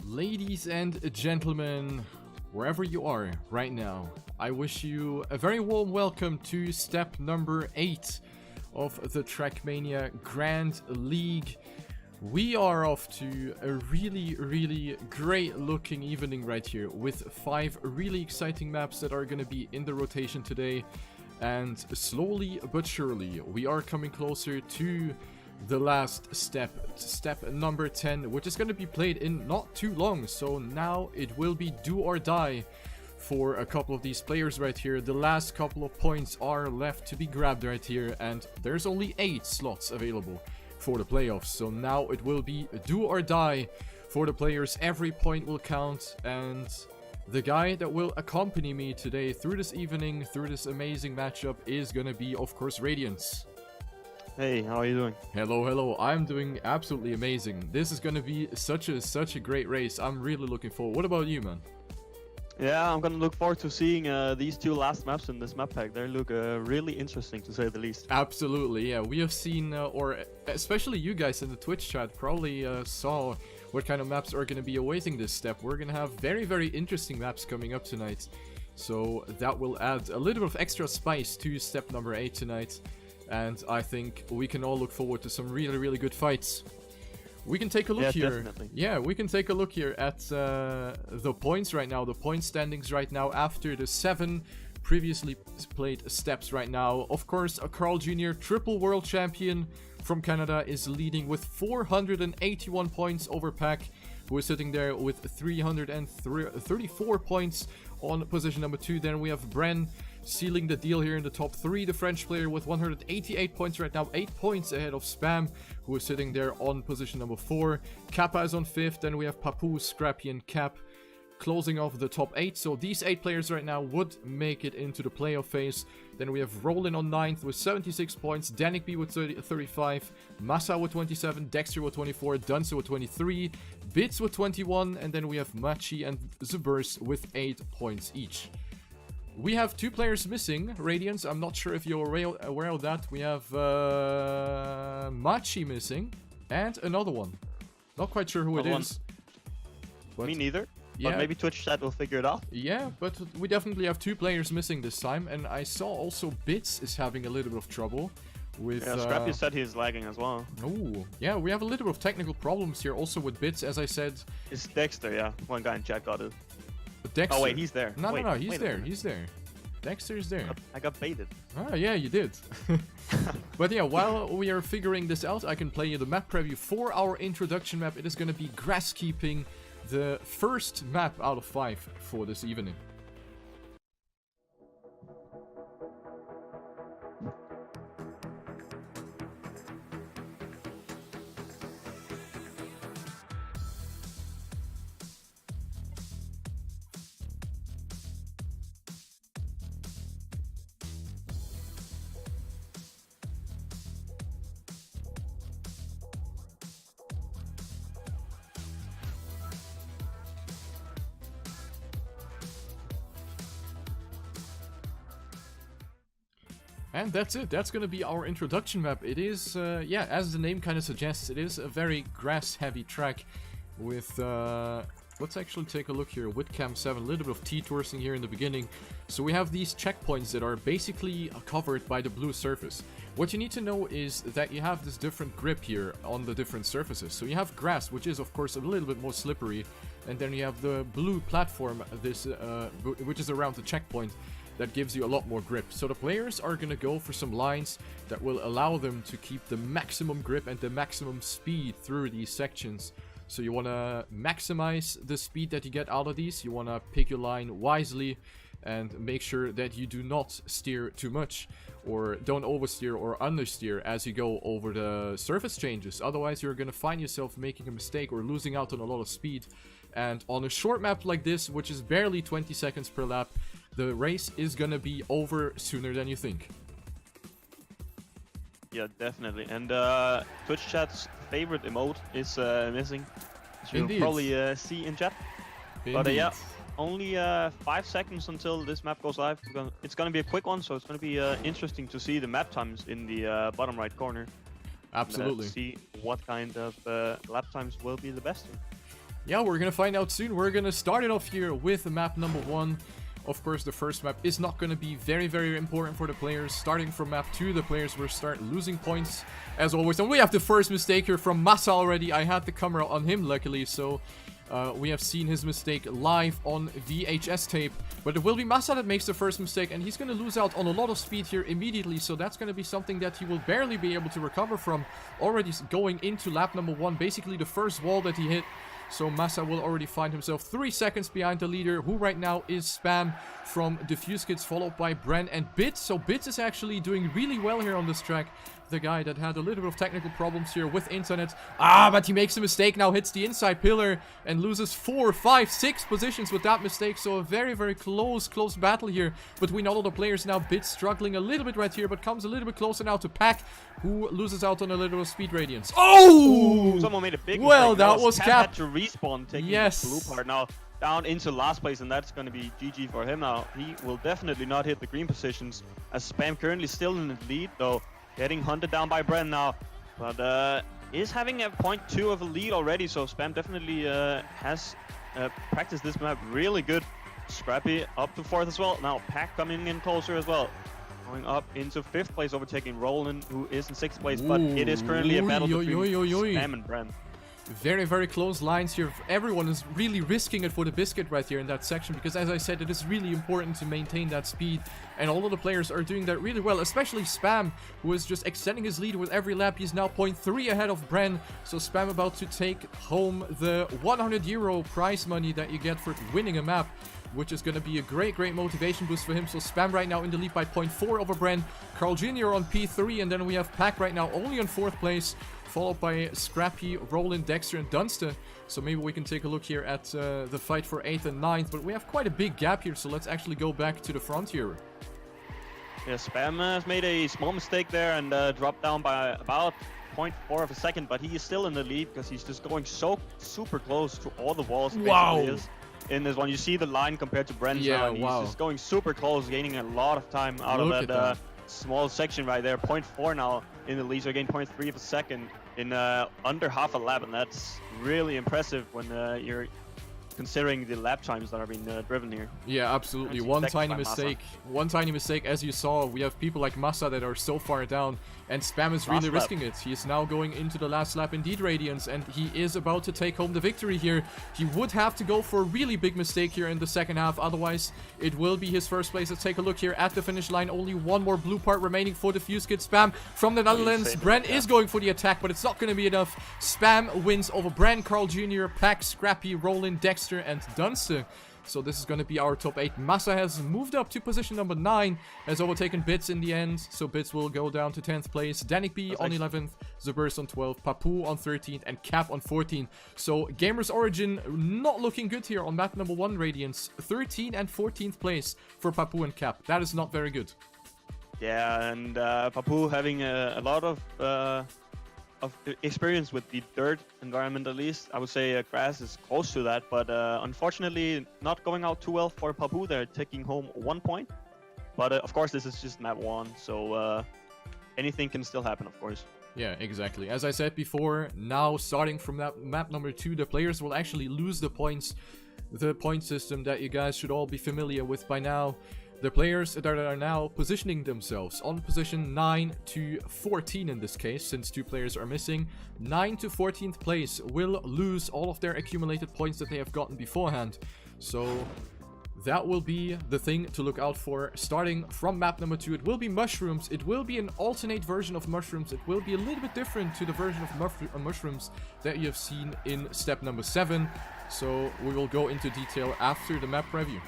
Ladies and gentlemen, wherever you are right now, I wish you a very warm welcome to step number 8 of the Trackmania Grand League. We are off to a really great looking evening right here with 5 really exciting maps that are going to be in the rotation today. And slowly but surely, we are coming closer to the last step number 10, which is going to be played in not too long. So now it will be do or die for a couple of these players right here. The last couple of points are left to be grabbed right here, and there's only 8 slots available for the playoffs. So now it will be do or die for the players. Every point will count, and the guy that will accompany me today through this evening, through this amazing matchup, is gonna be, of course, Radiance. Hey, how are you doing? Hello. I'm doing absolutely amazing. This is gonna be such a great race. I'm really looking forward. What about you, man? Yeah, I'm gonna look forward to seeing these 2 last maps in this map pack. They look really interesting, to say the least. Absolutely, yeah. We have seen, or especially you guys in the Twitch chat, probably saw what kind of maps are going to be awaiting this step. We're going to have very interesting maps coming up tonight. So that will add a little bit of extra spice to step number 8 tonight. And I think we can all look forward to some really good fights. We can take a look here. Definitely. Yeah, we can take a look here at the points right now, the point standings right now after the 7 previously played steps right now. Of course, a Carl Jr. triple world champion from Canada is leading with 481 points over Pack, who is sitting there with 334 points on position number 2. Then we have Bren sealing the deal here in the top 3. The French player with 188 points right now, 8 points ahead of Spam, who is sitting there on position number 4. Kappa is on 5th. Then we have Papu, Scrappy, and Cap closing off the top 8. So these 8 players right now would make it into the playoff phase. Then we have Roland on 9th with 76 points, Danik B with 35, Massa with 27, Dexter with 24, Dunce with 23, Bits with 21, and then we have Machi and Zubers with 8 points each. We have 2 players missing, Radiance. I'm not sure if you're aware of that. We have Machi missing, and another one. Not quite sure who it is. Me neither. Yeah. But maybe Twitch chat will figure it out. Yeah, but we definitely have 2 players missing this time, and I saw also Bits is having a little bit of trouble with... Yeah, Scrappy said he's lagging as well. Oh, yeah, we have a little bit of technical problems here also with Bits, as I said. It's Dexter, yeah. One guy in chat got it. Dexter. Oh wait, he's there. No, he's there. Dexter is there. I got baited. Ah, yeah, you did. But yeah, while we are figuring this out, I can play you the map preview for our introduction map. It is going to be Grasskeeping, the first map out of 5 for this evening. And that's it. That's going to be our introduction map. It is, yeah, as the name kind of suggests, it is a very grass-heavy track with, let's actually take a look here. With Cam 7, a little bit of T-toursing here in the beginning. So we have these checkpoints that are basically covered by the blue surface. What you need to know is that you have this different grip here on the different surfaces. So you have grass, which is, of course, a little bit more slippery. And then you have the blue platform, this, which is around the checkpoint, that gives you a lot more grip. So the players are going to go for some lines that will allow them to keep the maximum grip and the maximum speed through these sections. So you want to maximize the speed that you get out of these. You want to pick your line wisely and make sure that you do not steer too much, or don't oversteer or understeer as you go over the surface changes. Otherwise you're going to find yourself making a mistake or losing out on a lot of speed. And on a short map like this, which is barely 20 seconds per lap, the race is gonna be over sooner than you think. Yeah, definitely. And Twitch chat's favorite emote is missing. As you'll probably see in chat. Indeed. But yeah, only 5 seconds until this map goes live. It's gonna be a quick one, so it's gonna be interesting to see the map times in the bottom right corner. Absolutely. Let's see what kind of lap times will be the best. Yeah, we're gonna find out soon. We're gonna start it off here with map number 1. Of course, the first map is not going to be very, very important for the players. Starting from map 2, the players will start losing points, as always. And we have the first mistake here from Massa already. I had the camera on him, luckily, so we have seen his mistake live on VHS tape. But it will be Massa that makes the first mistake, and he's going to lose out on a lot of speed here immediately. So that's going to be something that he will barely be able to recover from. Already going into lap number 1, basically the first wall that he hit. So Massa will already find himself 3 seconds behind the leader, who right now is Spam from Diffuse Kids, followed by Bren and Bits. So Bits is actually doing really well here on this track. The guy that had a little bit of technical problems here with internet. But he makes a mistake now, hits the inside pillar and loses 4, 5, 6 positions with that mistake. So a very, very close battle here between all of the players now. Bits struggling a little bit right here, but comes a little bit closer now to Pack, who loses out on a little bit of speed radiance. Oh! Someone made a big well, mistake. that was Cap. Had to respawn, taking yes. the blue part now down into last place, and that's going to be GG for him now. He will definitely not hit the green positions, as Spam currently still in the lead, though. Getting hunted down by Bren now, but is having a 0.2 of a lead already, so Spam definitely has practiced this map really good. Scrappy up to 4th as well. Now Pack coming in closer as well. Going up into 5th place, overtaking Roland, who is in 6th place, but it is currently a battle between Spam and Bren. Very, very close lines here. Everyone is really risking it for the biscuit right here in that section, because as I said, it is really important to maintain that speed, and all of the players are doing that really well, especially Spam, who is just extending his lead with every lap. He's now 0.3 ahead of Bren, so Spam about to take home the €100 prize money that you get for winning a map, which is going to be a great motivation boost for him. So Spam right now in the lead by 0.4 over Bren, Carl Jr. on P3, and then we have Pack right now only on 4th place, followed by Scrappy, Roland, Dexter, and Dunster. So maybe we can take a look here at the fight for 8th and 9th, but we have quite a big gap here, so let's actually go back to the front here. Yeah, Spam has made a small mistake there and dropped down by about 0.4 of a second, but he is still in the lead because he's just going so super close to all the walls. Wow! Is in this one, you see the line compared to Bren's now. He's just going super close, gaining a lot of time out of that small section right there. 0.4 now in the lead, so again 0.3 of a second in under half a lap, and that's really impressive when you're considering the lap times that are being driven here. Yeah, absolutely. One tiny mistake, as you saw. We have people like Massa that are so far down, and Spam is really risking it. He is now going into the last lap indeed, Radiance, and he is about to take home the victory here. He would have to go for a really big mistake here in the second half, otherwise it will be his first place. Let's take a look here at the finish line. Only one more blue part remaining for the Fuse Kid. Spam from the Netherlands. Bren is going for the attack, but it's not going to be enough. Spam wins over Bren, Carl Jr., Pack, Scrappy, Roland, Dexter, and Dunster. So this is going to be our top 8. Massa has moved up to position number 9, has overtaken Bits in the end, so Bits will go down to 10th place. Danik B on 11th, Zaburst on 12th, Papu on 13th, and Cap on 14th. So Gamers Origin not looking good here on map number 1, Radiance. 13th and 14th place for Papu and Cap. That is not very good. Yeah, and Papu having a lot of experience with the dirt environment, at least. I would say grass is close to that, but unfortunately not going out too well for Papu. They're taking home 1 point, but of course this is just map 1, so anything can still happen, of course. Yeah, exactly. As I said before, now starting from that map number 2, the players will actually lose the points. The point system that you guys should all be familiar with by now. The players that are now positioning themselves on position 9 to 14 in this case, since 2 players are missing. 9 to 14th place will lose all of their accumulated points that they have gotten beforehand. So that will be the thing to look out for starting from map number 2. It will be mushrooms. It will be an alternate version of mushrooms. It will be a little bit different to the version of mushrooms that you have seen in step number 7. So we will go into detail after the map review.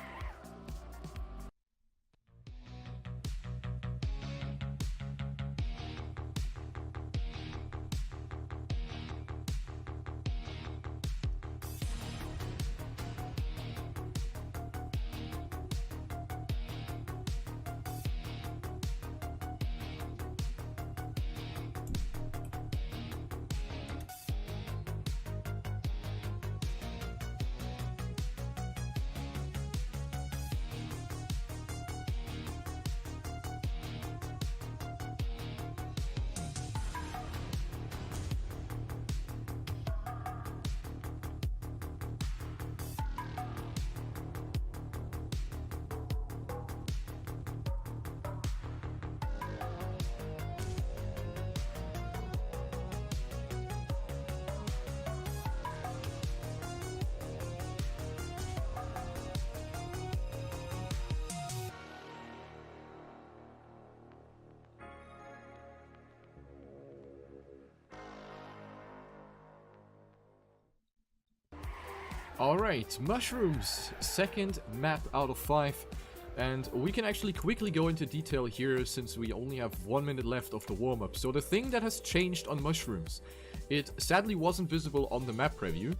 Alright, Mushrooms, second map out of 5. And we can actually quickly go into detail here since we only have 1 minute left of the warm-up. So the thing that has changed on Mushrooms, it sadly wasn't visible on the map preview,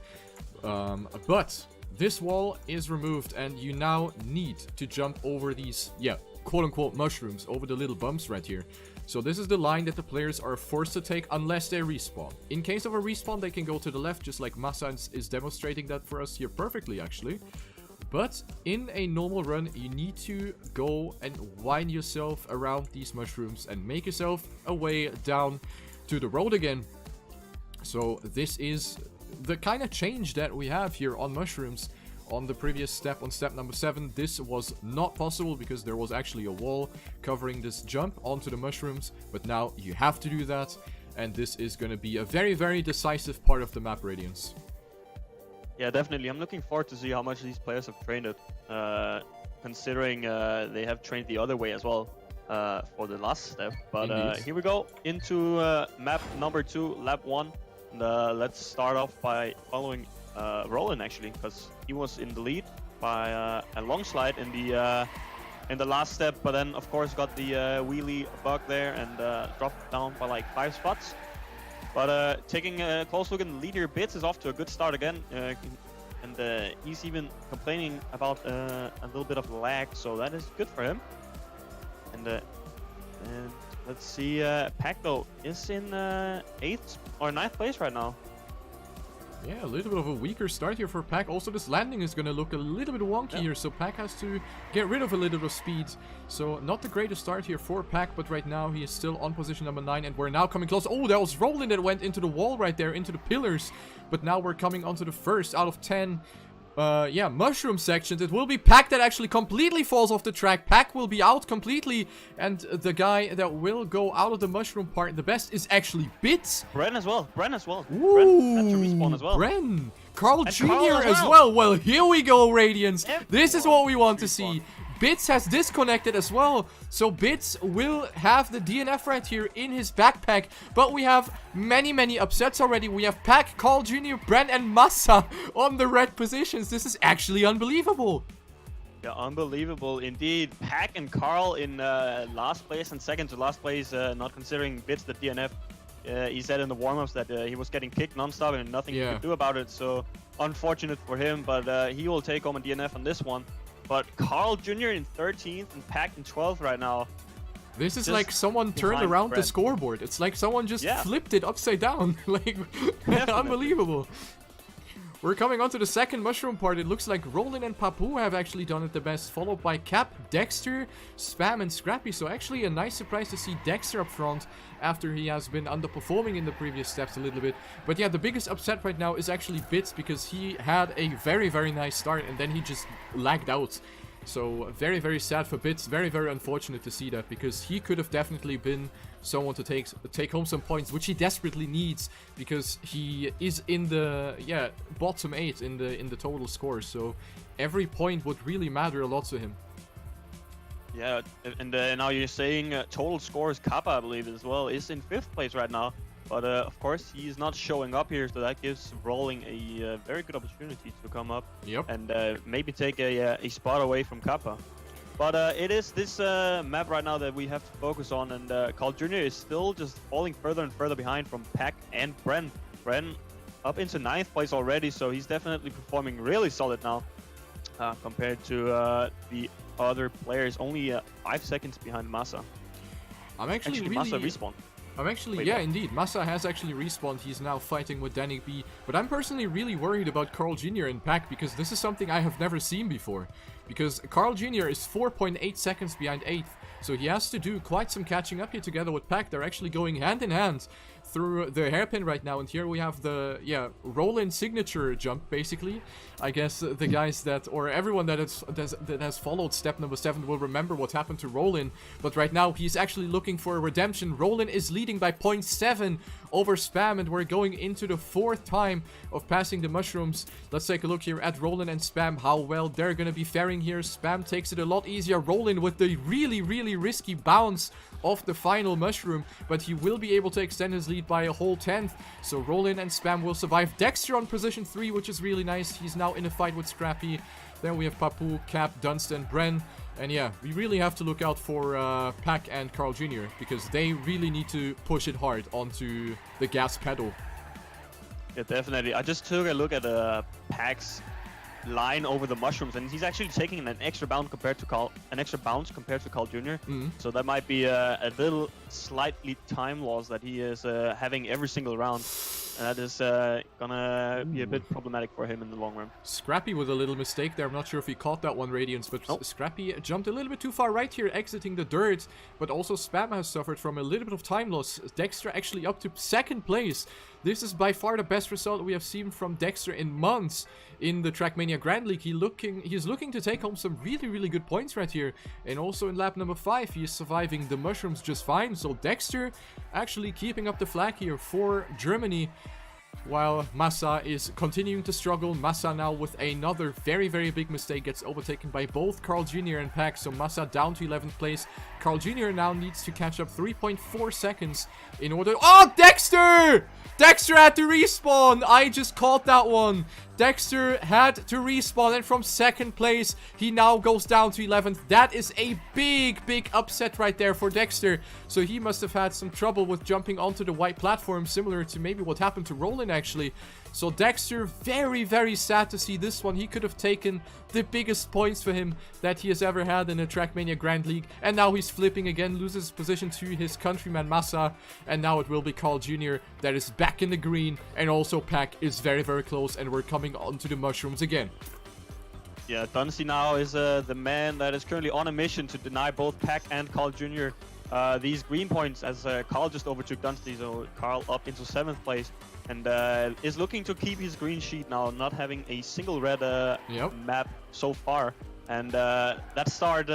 but this wall is removed and you now need to jump over these, quote-unquote mushrooms, over the little bumps right here. So this is the line that the players are forced to take unless they respawn. In case of a respawn, they can go to the left, just like Massa is demonstrating that for us here perfectly, actually. But in a normal run, you need to go and wind yourself around these mushrooms and make yourself a way down to the road again. So this is the kind of change that we have here on Mushrooms. On the previous step, on step number 7, this was not possible because there was actually a wall covering this jump onto the mushrooms. But now you have to do that, and this is going to be a very, very decisive part of the map, Radiance. Yeah, definitely. I'm looking forward to see how much these players have trained it, considering they have trained the other way as well for the last step. But here we go into map number 2, lap 1. And, let's start off by following Roland, actually, because he was in the lead by a long slide in the last step, but then of course got the wheelie bug there and dropped down by like 5 spots. But taking a close look at the lead here, Bits is off to a good start again, and he's even complaining about a little bit of lag, so that is good for him. And let's see, Pack though is in 8th or 9th place right now. Yeah, a little bit of a weaker start here for Pack. Also, this landing is going to look a little bit wonky here, so Pack has to get rid of a little bit of speed. So, not the greatest start here for Pack, but right now he is still on position number 9, and we're now coming close. Oh, that was Roland that went into the wall right there, into the pillars. But now we're coming onto the first out of 10 mushroom sections. It will be Pack that actually completely falls off the track. Pack will be out completely, and the guy that will go out of the mushroom part the best is actually Bits. Bren as well. Ooh, Bren had to respawn as well. Bren. Carl And Jr. Carl as well. Well, here we go, Radiance. This is what we want to see. Bits has disconnected as well, so Bits will have the DNF right here in his backpack. But we have many, many upsets already. We have Pack, Carl Jr., Bren, and Massa on the red positions. This is actually unbelievable. Yeah, unbelievable indeed. Pack and Carl in last place and second to last place, not considering Bits the DNF. He said in the warm-ups that he was getting kicked non-stop and nothing he could do about it, so unfortunate for him, but he will take home a DNF on this one. But Carl Jr. in 13th and Pack in 12th right now. This is like someone turned around the scoreboard. It's like someone just flipped it upside down. Like, unbelievable. We're coming on to the second mushroom part. It looks like Roland and Papu have actually done it the best, followed by Cap, Dexter, Spam, and Scrappy. So actually a nice surprise to see Dexter up front after he has been underperforming in the previous steps a little bit. But yeah, the biggest upset right now is actually Bits, because he had a very, very nice start and then he just lagged out. So very, very sad for Bits. Very, very unfortunate to see that, because he could have definitely been someone to take home some points, which he desperately needs, because he is in the bottom 8 in the total score. So every point would really matter a lot to him. Yeah, and now you're saying total scores. Kappa, I believe as well, is in 5th place right now. But of course, he's not showing up here, so that gives Rolling a very good opportunity to come up and maybe take a spot away from Kappa. But it is this map right now that we have to focus on, and Carl Jr. is still just falling further and further behind from Pack and Bren. Bren up into 9th place already, so he's definitely performing really solid now compared to the other players. Only 5 seconds behind Massa. Actually Massa respawned. Indeed. Massa has actually respawned. He's now fighting with Danny B. But I'm personally really worried about Carl Jr. and Pack, because this is something I have never seen before. Because Carl Jr. is 4.8 seconds behind 8th. So he has to do quite some catching up here together with Pack. They're actually going hand in hand through the hairpin right now. And here we have the, Roland signature jump, basically. I guess the guys that, or everyone that has followed step number 7 will remember what happened to Roland. But right now, he's actually looking for a redemption. Roland is leading by 0.7 over Spam, and we're going into the 4th time of passing the mushrooms. Let's take a look here at Roland and Spam, how well they're going to be faring here. Spam takes it a lot easier. Roland with the really, really risky bounce of the final mushroom, but he will be able to extend his lead lead by a whole 10th. So Riolu and Spam will survive. Dexter on position 3, which is really nice. He's now in a fight with Scrappy. Then we have Papu, Cap, Dunstan, Bren. And yeah, we really have to look out for Pack and Carl Jr. because they really need to push it hard onto the gas pedal. Yeah, definitely. I just took a look at Pack's line over the mushrooms, and he's actually taking an extra bounce compared to Carl Jr. So that might be a little slightly time loss that he is having every single round. And that is gonna be a bit problematic for him in the long run. Scrappy with a little mistake there. I'm not sure if he caught that one, Radiance, but Scrappy jumped a little bit too far right here, exiting the dirt. But also Spam has suffered from a little bit of time loss. Dexter actually up to 2nd place. This is by far the best result we have seen from Dexter in months in the Trackmania Grand League. He's looking to take home some really, really good points right here. And also in lap number 5, he is surviving the mushrooms just fine. So Dexter actually keeping up the flag here for Germany, while Massa is continuing to struggle. Massa now with another very, very big mistake gets overtaken by both Carl Jr. and Pack. So Massa down to 11th place. Carl Jr. now needs to catch up 3.4 seconds in order... Oh, Dexter! Dexter had to respawn! I just caught that one. Dexter had to respawn, and from 2nd place, he now goes down to 11th. That is a big, big upset right there for Dexter. So he must have had some trouble with jumping onto the white platform, similar to maybe what happened to Riolu actually. So Dexter, very, very sad to see this one. He could have taken the biggest points for him that he has ever had in a Trackmania Grand League. And now he's flipping again, loses position to his countryman Massa. And now it will be Carl Jr. that is back in the green. And also Pack is very, very close, and we're coming onto the mushrooms again. Yeah, Dunsey now is the man that is currently on a mission to deny both Pack and Carl Jr. These green points, as Carl just overtook Dunsey, so Carl up into 7th place. And is looking to keep his green sheet now, not having a single red map so far. And that start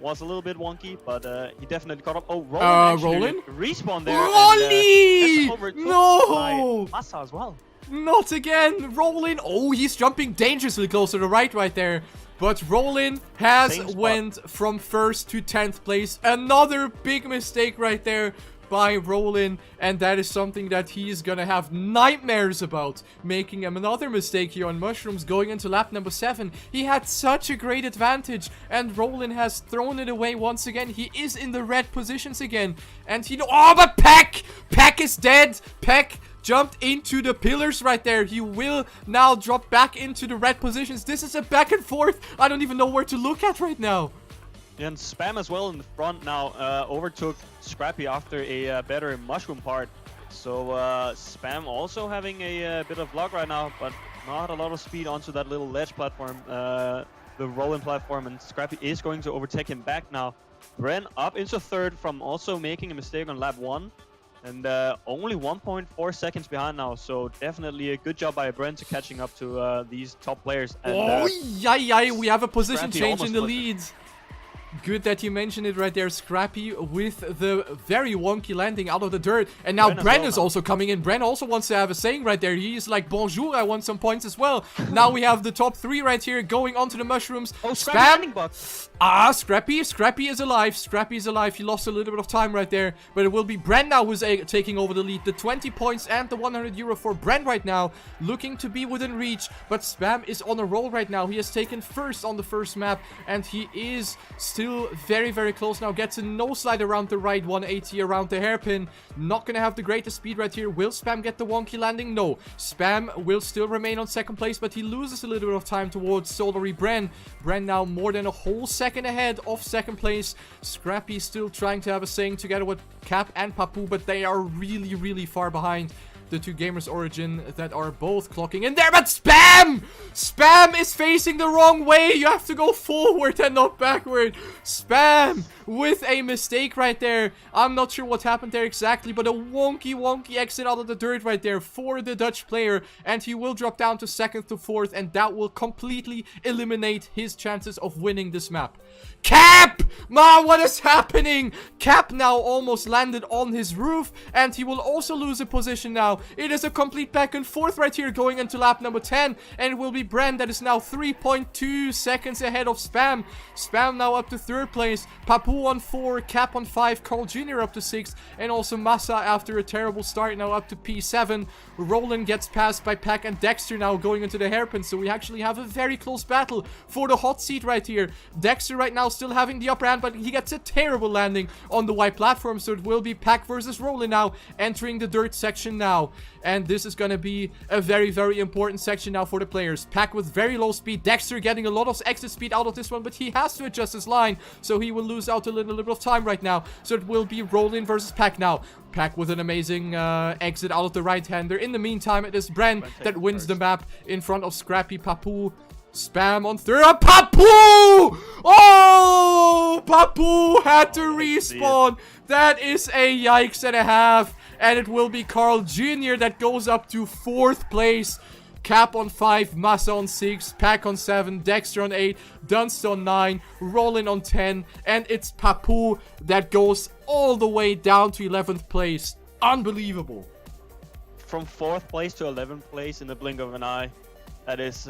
was a little bit wonky, but he definitely caught up. Oh, Riolu respawn there. Riolu! No! Massa as well. Not again! Riolu! Oh, he's jumping dangerously close to the right there. But Riolu has went from 1st to 10th place. Another big mistake right there by Riolu, and that is something that he's gonna have nightmares about, making another mistake here on mushrooms going into lap number 7. He had such a great advantage, and Riolu has thrown it away once again. He is in the red positions again, and oh, but Pack is dead. Pack jumped into the pillars right there. He will now drop back into the red positions. This is a back and forth. I don't even know where to look at right now. And Spam as well in the front now overtook Scrappy after a better mushroom part. So Spam also having a bit of luck right now, but not a lot of speed onto that little ledge platform, the Riolu platform, and Scrappy is going to overtake him back now. Bren up into 3rd from also making a mistake on lap 1. And only 1.4 seconds behind now, so definitely a good job by Bren to catching up to these top players. And, we have a position Scrappy change in the lead. Good that you mentioned it right there. Scrappy with the very wonky landing out of the dirt. And now Bren is also coming in. Bren also wants to have a saying right there. He's like, bonjour, I want some points as well. Now we have the top 3 right here going onto the mushrooms. Oh, Spam! Scrappy. Scrappy is alive. Scrappy is alive. He lost a little bit of time right there. But it will be Bren now who's taking over the lead. The 20 points and the 100 euro for Bren right now. Looking to be within reach. But Spam is on a roll right now. He has taken 1st on the 1st map. And he is still very, very close now. Gets a no slide around the right, 180 around the hairpin. Not gonna have the greatest speed right here. Will Spam get the wonky landing? No. Spam will still remain on 2nd place, but he loses a little bit of time towards Solary Bren. Bren now more than a whole second ahead of 2nd place. Scrappy still trying to have a saying together with Cap and Papu, but they are really, really far behind the 2 Gamers Origin that are both clocking in there. But Spam! Spam is facing the wrong way. You have to go forward and not backward. Spam with a mistake right there. I'm not sure what happened there exactly, but a wonky exit out of the dirt right there for the Dutch player. And he will drop down to 2nd to 4th, and that will completely eliminate his chances of winning this map. Cap! Man, what is happening? Cap now almost landed on his roof, and he will also lose a position now. It is a complete back and forth right here going into lap number 10, and it will be Bren that is now 3.2 seconds ahead of Spam. Spam now up to 3rd place. Papu Papu on 4, Cap on 5, Carl Jr. up to 6, and also Massa after a terrible start now up to P7. Roland gets passed by Pack and Dexter now going into the hairpin, so we actually have a very close battle for the hot seat right here. Dexter right now still having the upper hand, but he gets a terrible landing on the white platform, so it will be Pack versus Roland now, entering the dirt section now. And this is gonna be a very, very important section now for the players. Pack with very low speed, Dexter getting a lot of exit speed out of this one, but he has to adjust his line, so he will lose out a little bit of time right now. So it will be Roland versus Pack now. Pack with an amazing exit out of the right-hander. In the meantime, it is Bren that wins the map in front of Scrappy Papu. Spam on third. Papu! Oh! Papu had to respawn. That is a yikes and a half. And it will be Carl Jr. that goes up to 4th place. Cap on 5, Massa on 6, Pack on 7, Dexter on 8, Dunst on 9, Roland on 10, and it's Papu that goes all the way down to 11th place. Unbelievable. From 4th place to 11th place in the blink of an eye. That is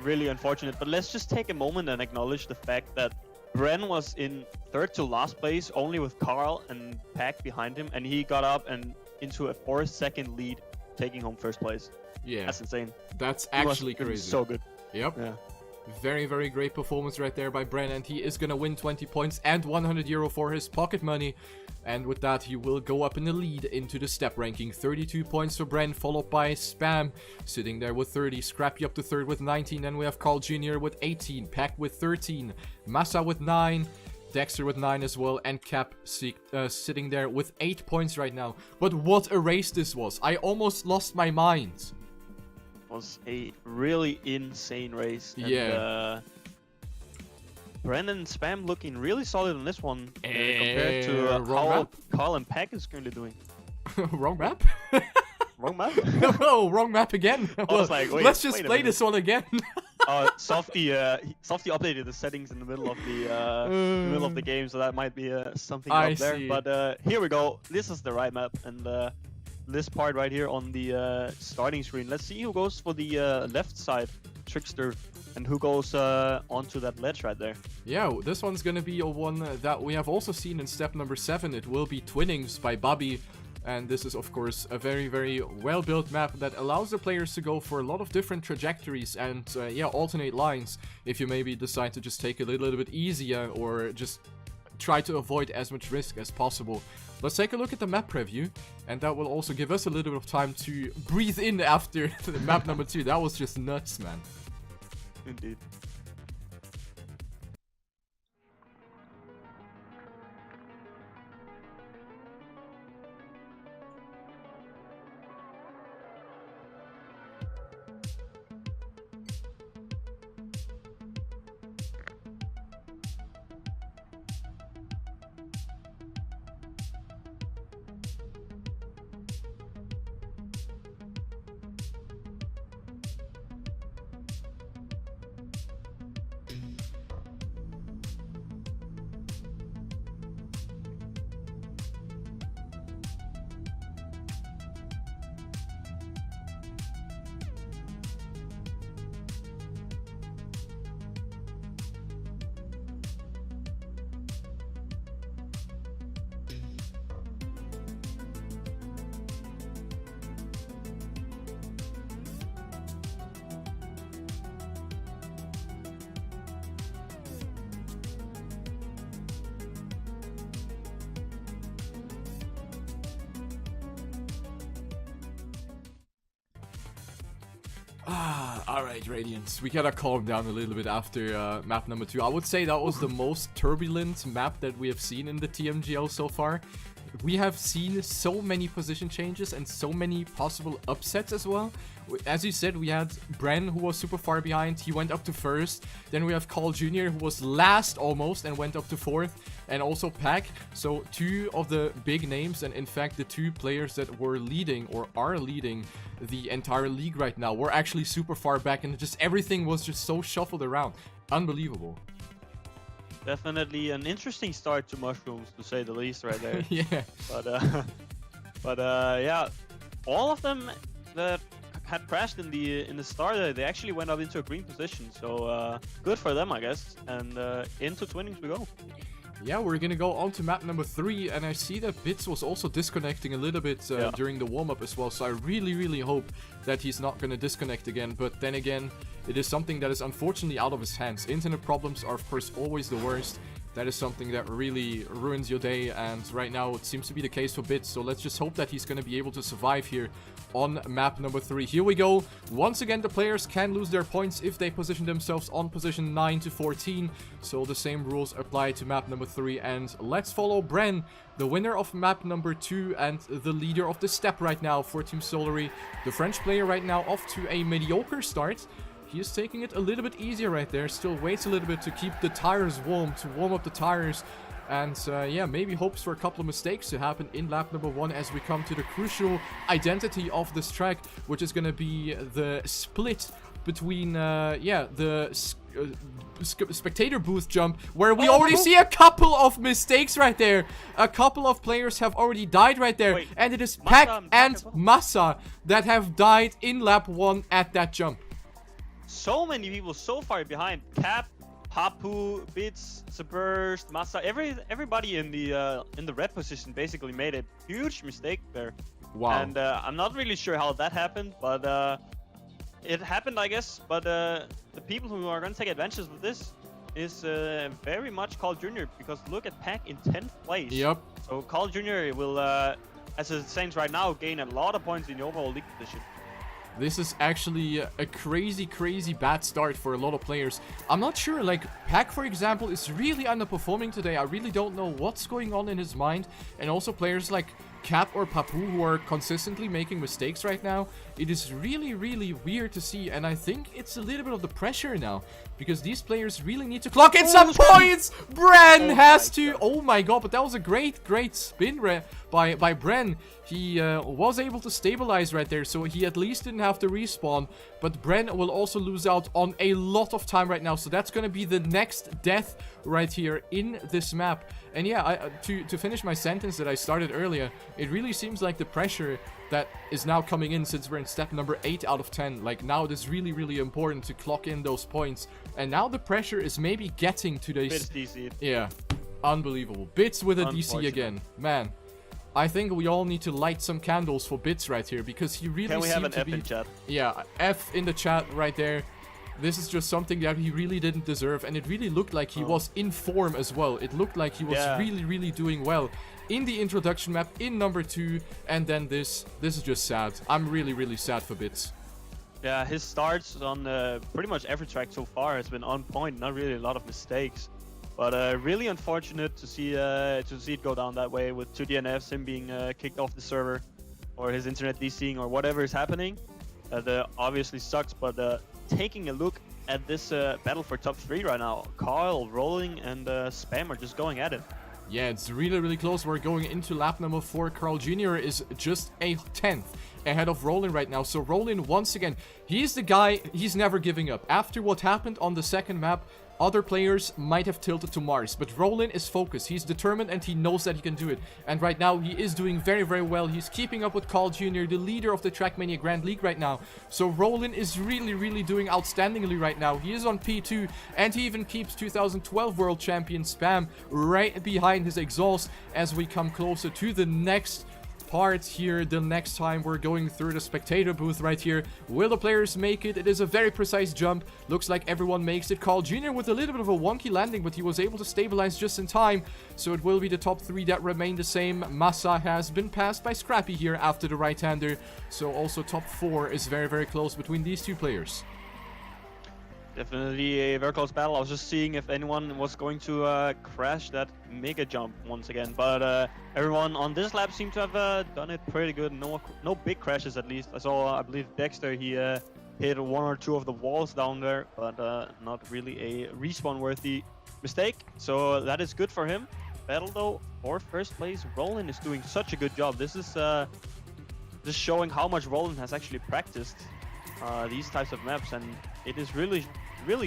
really unfortunate. But let's just take a moment and acknowledge the fact that Bren was in 3rd to last place, only with Carl and Pack behind him, and he got up and into a 4-second lead, taking home 1st place. Yeah, that's insane. That's actually crazy. So good. Yep. Yeah. Very, very great performance right there by Bren, and he is gonna win 20 points and 100 euro for his pocket money. And with that, he will go up in the lead into the step ranking. 32 points for Bren, followed by Spam, sitting there with 30. Scrappy up to 3rd with 19. Then we have Carl Jr. with 18. Pack with 13. Massa with 9. Dexter with 9 as well, and Cap sitting there with 8 points right now. But what a race this was. I almost lost my mind. Was a really insane race. And, yeah. Brandon and Spam looking really solid on this one compared to how Carl and Pack is currently doing. Wrong map? Wrong map? No, wrong map again. I was like, wait, let's just play this one again. Softy updated the settings in the middle of the game, so that might be something out there. See. But here we go. This is the right map, and this part right here on the starting screen. Let's see who goes for the left side, Trickster, and who goes onto that ledge right there. Yeah, this one's gonna be a one that we have also seen in step number 7. It will be Twinnings by Bobby. And this is, of course, a very, very well-built map that allows the players to go for a lot of different trajectories and, yeah, alternate lines if you maybe decide to just take it a little bit easier or just try to avoid as much risk as possible. Let's take a look at the map preview, and that will also give us a little bit of time to breathe in after the map number 2. That was just nuts, man. Indeed. Alright, Radiance. We gotta calm down a little bit after map number 2. I would say that was the most turbulent map that we have seen in the TMGL so far. We have seen so many position changes and so many possible upsets as well. As you said, we had Bren, who was super far behind. He went up to 1st. Then we have Carl Jr., who was last almost and went up to 4th. And also Pack. So 2 of the big names, and in fact the 2 players that were leading or are leading the entire league right now were actually super far back, and just everything was just so shuffled around. Unbelievable. Definitely an interesting start to Mushrooms, to say the least, right there. Yeah. But yeah, all of them that had crashed in the start, they actually went up into a green position. So good for them, I guess. And into Twinnings we go. Yeah, we're gonna go on to map number 3, and I see that Bits was also disconnecting a little bit during the warm-up as well, so I really hope that he's not gonna disconnect again. But then again, it is something that is unfortunately out of his hands. Internet problems are of course always the worst. That is something that really ruins your day, and right now it seems to be the case for Bits, so let's just hope that he's gonna be able to survive here on map number 3. Here we go. Once again, the players can lose their points if they position themselves on position 9 to 14, so the same rules apply to map number 3, and let's follow Bren, the winner of map number 2 and the leader of the step right now for Team Solary. The French player right now off to a mediocre start. He is taking it a little bit easier right there, still waits a little bit to keep the tires warm, to warm up the tires. And yeah, maybe hopes for a couple of mistakes to happen in lap number 1 as we come to the crucial identity of this track, which is going to be the split between, yeah, the spectator booth jump, where we already see a couple of mistakes right there. A couple of players have already died right there. Wait, and it is Pack and Massa that have died in lap 1 at that jump. So many people so far behind. Cap, Papu, Bits, Subburst, Massa, everybody in the red position basically made a huge mistake there. Wow. And I'm not really sure how that happened, but it happened, I guess. But the people who are going to take advantage of this is very much Carl Jr. because look at Pack in 10th place. Yep. So Carl Jr. will, as it stands right now, gain a lot of points in the overall league position. This is actually a crazy bad start for a lot of players. I'm not sure, like, Pack, for example, is really underperforming today. I really don't know what's going on in his mind. And also players like Cap or Papu who are consistently making mistakes right now. It is really weird to see, and I think it's a little bit of the pressure now, because these players really need to clock in some points. Bren has to... Oh my god, but that was a great spin by Bren. He was able to stabilize right there, so he at least didn't have to respawn. But Bren will also lose out on a lot of time right now, so that's going to be the next death right here in this map. And yeah, to finish my sentence that I started earlier, it really seems like the pressure that is now coming in since we're in step number 8 out of 10. Like, now it is really important to clock in those points. And now the pressure is maybe getting to this... Bits DC. Yeah, unbelievable. Bits with a DC again. Man, I think we all need to light some candles for Bits right here, because he really Can we have seemed an to F in chat? Yeah, F in the chat right there. This is just something that he really didn't deserve, and it really looked like he was in form as well. It looked like he was really doing well in the introduction map in number 2, and then this is just sad. I'm really sad for Bits. Yeah, his starts on pretty much every track so far has been on point, not really a lot of mistakes. But really unfortunate to see it go down that way with 2 DNFs, him being kicked off the server, or his internet DCing, or whatever is happening. That obviously sucks, but taking a look at this battle for top 3 right now, Carl, Rolling, and Spam are just going at it. Yeah, it's really close. We're going into lap number 4. Carl Jr. is just a 10th ahead of Roland right now. So Roland, once again, he's the guy, he's never giving up. After what happened on the second map, other players might have tilted to Mars, but Roland is focused, he's determined, and he knows that he can do it. And right now, he is doing very well. He's keeping up with Carl Jr., the leader of the Trackmania Grand League right now. So Roland is really doing outstandingly right now. He is on P2, and he even keeps 2012 World Champion Spam right behind his exhaust as we come closer to the next part here. The next time we're going through the spectator booth right here. Will the players make it? It is a very precise jump. Looks like everyone makes it. Carl Jr. with a little bit of a wonky landing, but he was able to stabilize just in time. So it will be the top 3 that remain the same. Massa has been passed by Scrappy here after the right-hander. So also top 4 is very close between these 2 players. Definitely a very close battle. I was just seeing if anyone was going to crash that mega jump once again, but everyone on this lap seemed to have done it pretty good. No big crashes, at least. I saw, I believe, Dexter, he hit 1 or 2 of the walls down there, but not really a respawn-worthy mistake. So that is good for him. Battle, though, for first place. Roland is doing such a good job. This is just showing how much Roland has actually practiced these types of maps, and it is really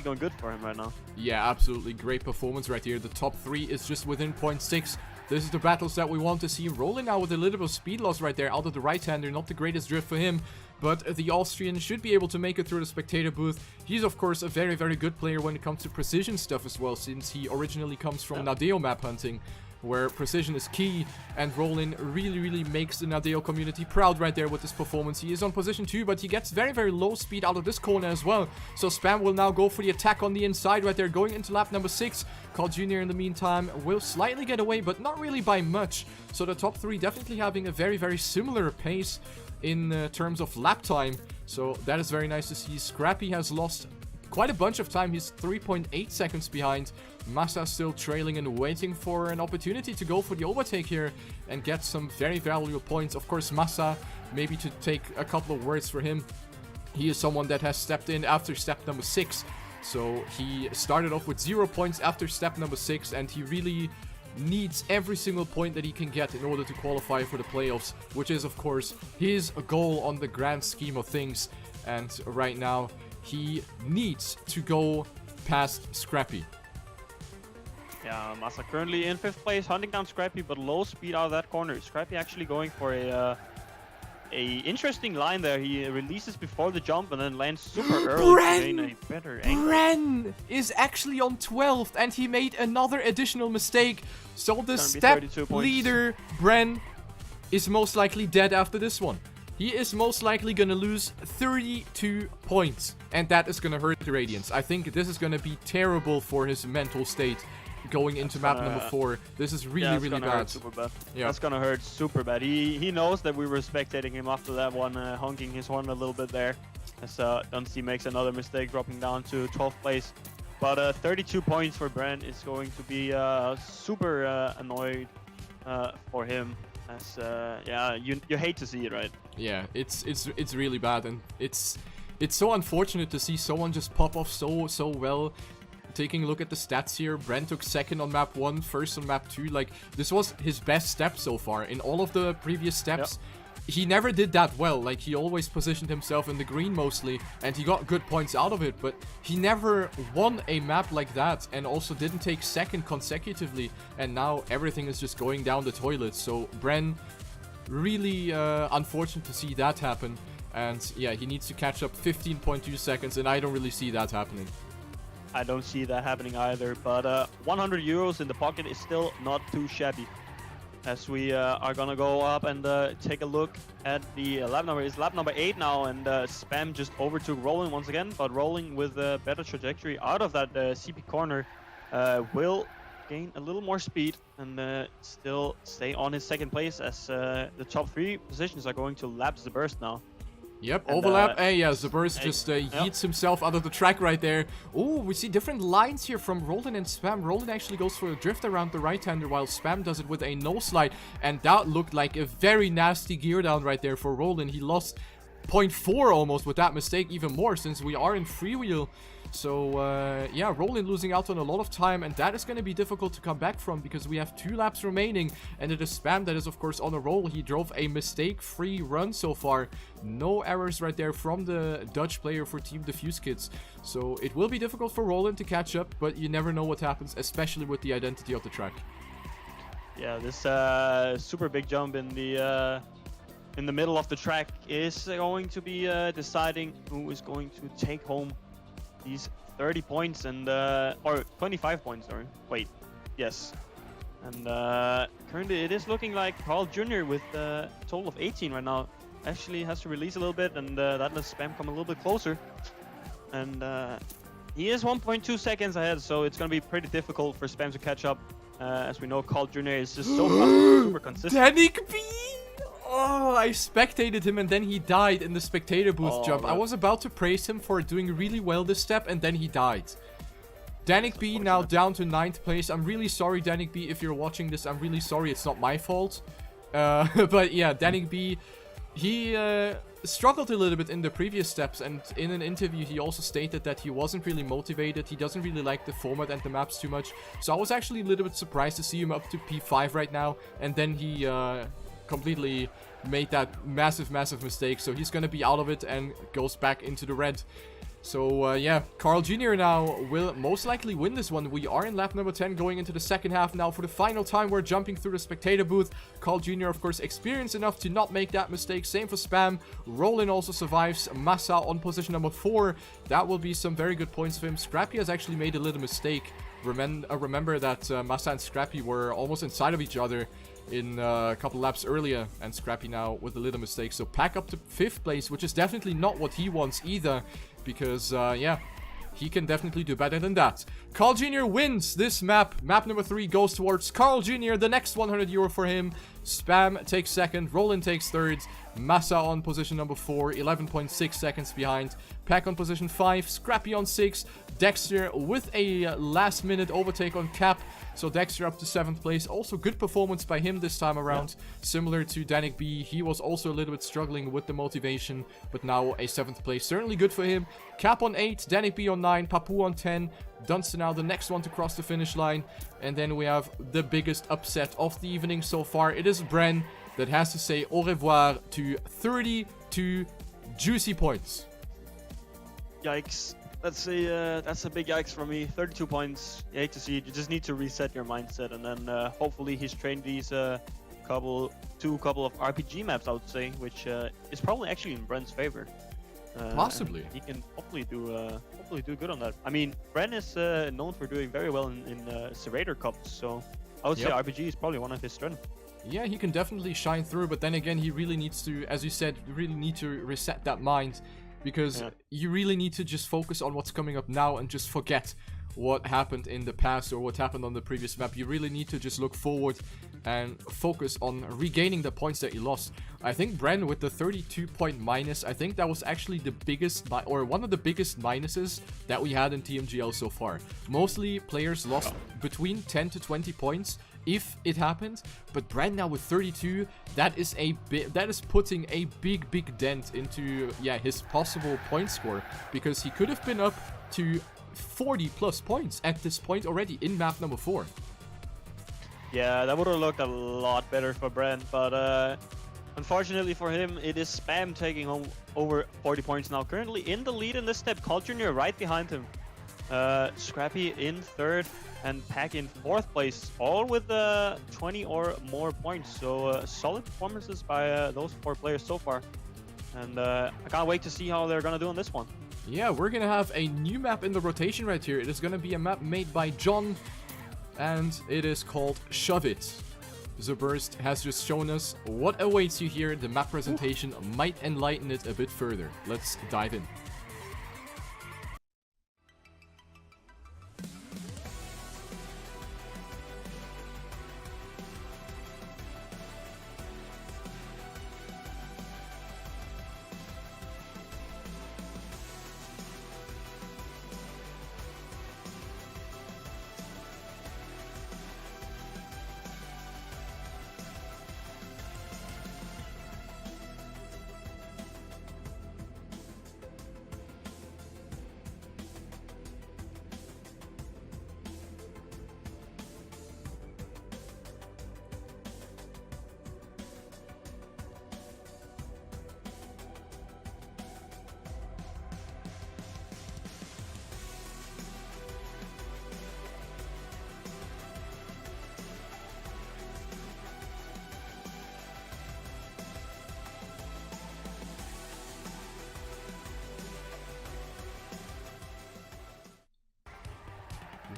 going good for him right now. Yeah, absolutely great performance right here. The top 3 is just within 0.6 This is the battles that we want to see. Rolling now with a little bit of speed loss right there out of the right-hander. Not the greatest drift for him, but the Austrian should be able to make it through the spectator booth. He's, of course, a very, very good player when it comes to precision stuff as well, since he originally comes from Nadeo map hunting, where precision is key, and Roland really makes the Nadeo community proud right there with his performance. He is on position 2, but he gets very, very low speed out of this corner as well. So Spam will now go for the attack on the inside right there, going into lap number 6. Carl Jr. in the meantime will slightly get away, but not really by much. So the top 3 definitely having a very, very similar pace in terms of lap time. So that is very nice to see. Scrappy has lost quite a bunch of time. He's 3.8 seconds behind. Massa still trailing and waiting for an opportunity to go for the overtake here and get some very valuable points. Of course, Massa, maybe to take a couple of words for him, he is someone that has stepped in after step number 6. So he started off with 0 points after step number 6, and he really needs every single point that he can get in order to qualify for the playoffs, which is, of course, his goal on the grand scheme of things. And right now, he needs to go past Scrappy. Yeah, Massa currently in 5th place, hunting down Scrappy, but low speed out of that corner. Scrappy actually going for a interesting line there. He releases before the jump and then lands super early to gain a better angle. Bren is actually on 12th, and he made another additional mistake. So the step leader, Bren, is most likely dead after this one. He is most likely going to lose 32 points, and that is going to hurt the Radiance. I think this is going to be terrible for his mental state going into map number 4. This is really bad. Hurt super bad. Yeah, that's gonna hurt super bad. He knows that we were spectating him after that one, honking his horn a little bit there. As Dunsty makes another mistake, dropping down to 12th place. But 32 points for Brent is going to be super annoyed for him. As yeah, you hate to see it, right? Yeah, it's really bad, and it's so unfortunate to see someone just pop off so well. Taking a look at the stats here, Brent took 2nd on map 1, 1st on map 2. Like, this was his best step so far. In all of the previous steps, he never did that well. Like, he always positioned himself in the green mostly, and he got good points out of it, but he never won a map like that, and also didn't take 2nd consecutively, and now everything is just going down the toilet. So Bren, really unfortunate to see that happen, and yeah, he needs to catch up 15.2 seconds, and I don't really see that happening. I don't see that happening either, but 100 euros in the pocket is still not too shabby. As we are gonna go up and take a look at the lap number. It's lap number 8 now, and Spam just overtook Rolling once again, but Rolling with a better trajectory out of that CP corner will gain a little more speed and still stay on his 2nd place, as the top 3 positions are going to lapse the burst now. Yep, and overlap. Yeah, Zaburst just yeets himself out of the track right there. Oh, we see different lines here from Roland and Spam. Roland actually goes for a drift around the right-hander, while Spam does it with a no-slide. And that looked like a very nasty gear down right there for Roland. He lost 0.4 almost with that mistake, even more, since we are in freewheel. So, yeah, Roland losing out on a lot of time, and that is going to be difficult to come back from, because we have 2 laps remaining, and it is Spam that is, of course, on a roll. He drove a mistake-free run so far. No errors right there from the Dutch player for Team Diffuse Kids. So, it will be difficult for Roland to catch up, but you never know what happens, especially with the identity of the track. Yeah, this super big jump in the middle of the track is going to be deciding who is going to take home these 30 points and or 25 points, sorry. Wait, yes. And currently it is looking like Carl Jr. with a total of 18 right now. Actually has to release a little bit, and that lets Spam come a little bit closer. And he is 1.2 seconds ahead, so it's going to be pretty difficult for Spam to catch up. As we know, Carl Jr. is just so super consistent. Danik B! Oh, I spectated him and then he died in the spectator booth jump. I was about to praise him for doing really well this step, and then he died. Danik B now down to 9th place. I'm really sorry, Danik B, if you're watching this. I'm really sorry. It's not my fault. But yeah, Danik B, he struggled a little bit in the previous steps, and in an interview he also stated that he wasn't really motivated. He doesn't really like the format and the maps too much. So I was actually a little bit surprised to see him up to P5 right now, and then he completely made that massive mistake. So he's gonna be out of it and goes back into the red. So, yeah, Carl Jr. now will most likely win this one. We are in lap number 10 going into the second half now. For the final time, we're jumping through the spectator booth. Carl Jr., of course, experienced enough to not make that mistake. Same for Spam. Roland also survives. Massa on position number 4. That will be some very good points for him. Scrappy has actually made a little mistake. Remember that Massa and Scrappy were almost inside of each other in a couple laps earlier, and Scrappy now with a little mistake. So Pack up to 5th place, which is definitely not what he wants either, because, yeah, he can definitely do better than that. Carl Jr. wins this map. Map number 3 goes towards Carl Jr. The next 100 euro for him. Spam takes 2nd. Roland takes 3rd. Massa on position number 4. 11.6 seconds behind. Pack on position 5. Scrappy on 6. Dexter with a last-minute overtake on Cap. So Dexter up to 7th place. Also good performance by him this time around. Yeah. Similar to Danik B. He was also a little bit struggling with the motivation, but now a 7th place. Certainly good for him. Cap on 8. Danik B on 9. Papu on 10. Dunstan now the next one to cross the finish line. And then we have the biggest upset of the evening so far. It is Bren that has to say au revoir to 32 juicy points. Yikes. That's a big yikes for me. 32 points. You hate to see it. You just need to reset your mindset, and then hopefully he's trained these couple of RPG maps, I would say, which is probably actually in Bren's favor. Possibly. He can hopefully do good on that. I mean, Bren is known for doing very well in Serrator Cups, so I would say RPG is probably one of his strengths. Yeah, he can definitely shine through, but then again, he really needs to, as you said, really need to reset that mind. Because you really need to just focus on what's coming up now and just forget what happened in the past or what happened on the previous map. You really need to just look forward and focus on regaining the points that you lost. I think Bren with the 32-point minus, I think that was actually the biggest, or one of the biggest minuses that we had in TMGL so far. Mostly players lost between 10 to 20 points. If it happened, but Brand now with 32, that is putting a big dent into his possible point score, because he could have been up to 40 plus points at this point already in map number 4. Yeah, that would have looked a lot better for Brand, but unfortunately for him, it is Spam taking over 40 points now. Currently in the lead in this step, Carl Jr. right behind him. Scrappy in 3rd. And Pack in 4th place, all with 20 or more points. So solid performances by those 4 players so far. And I can't wait to see how they're going to do on this one. Yeah, we're going to have a new map in the rotation right here. It is going to be a map made by John, and it is called Shove It. Zerburst has just shown us what awaits you here. The map presentation might enlighten it a bit further. Let's dive in.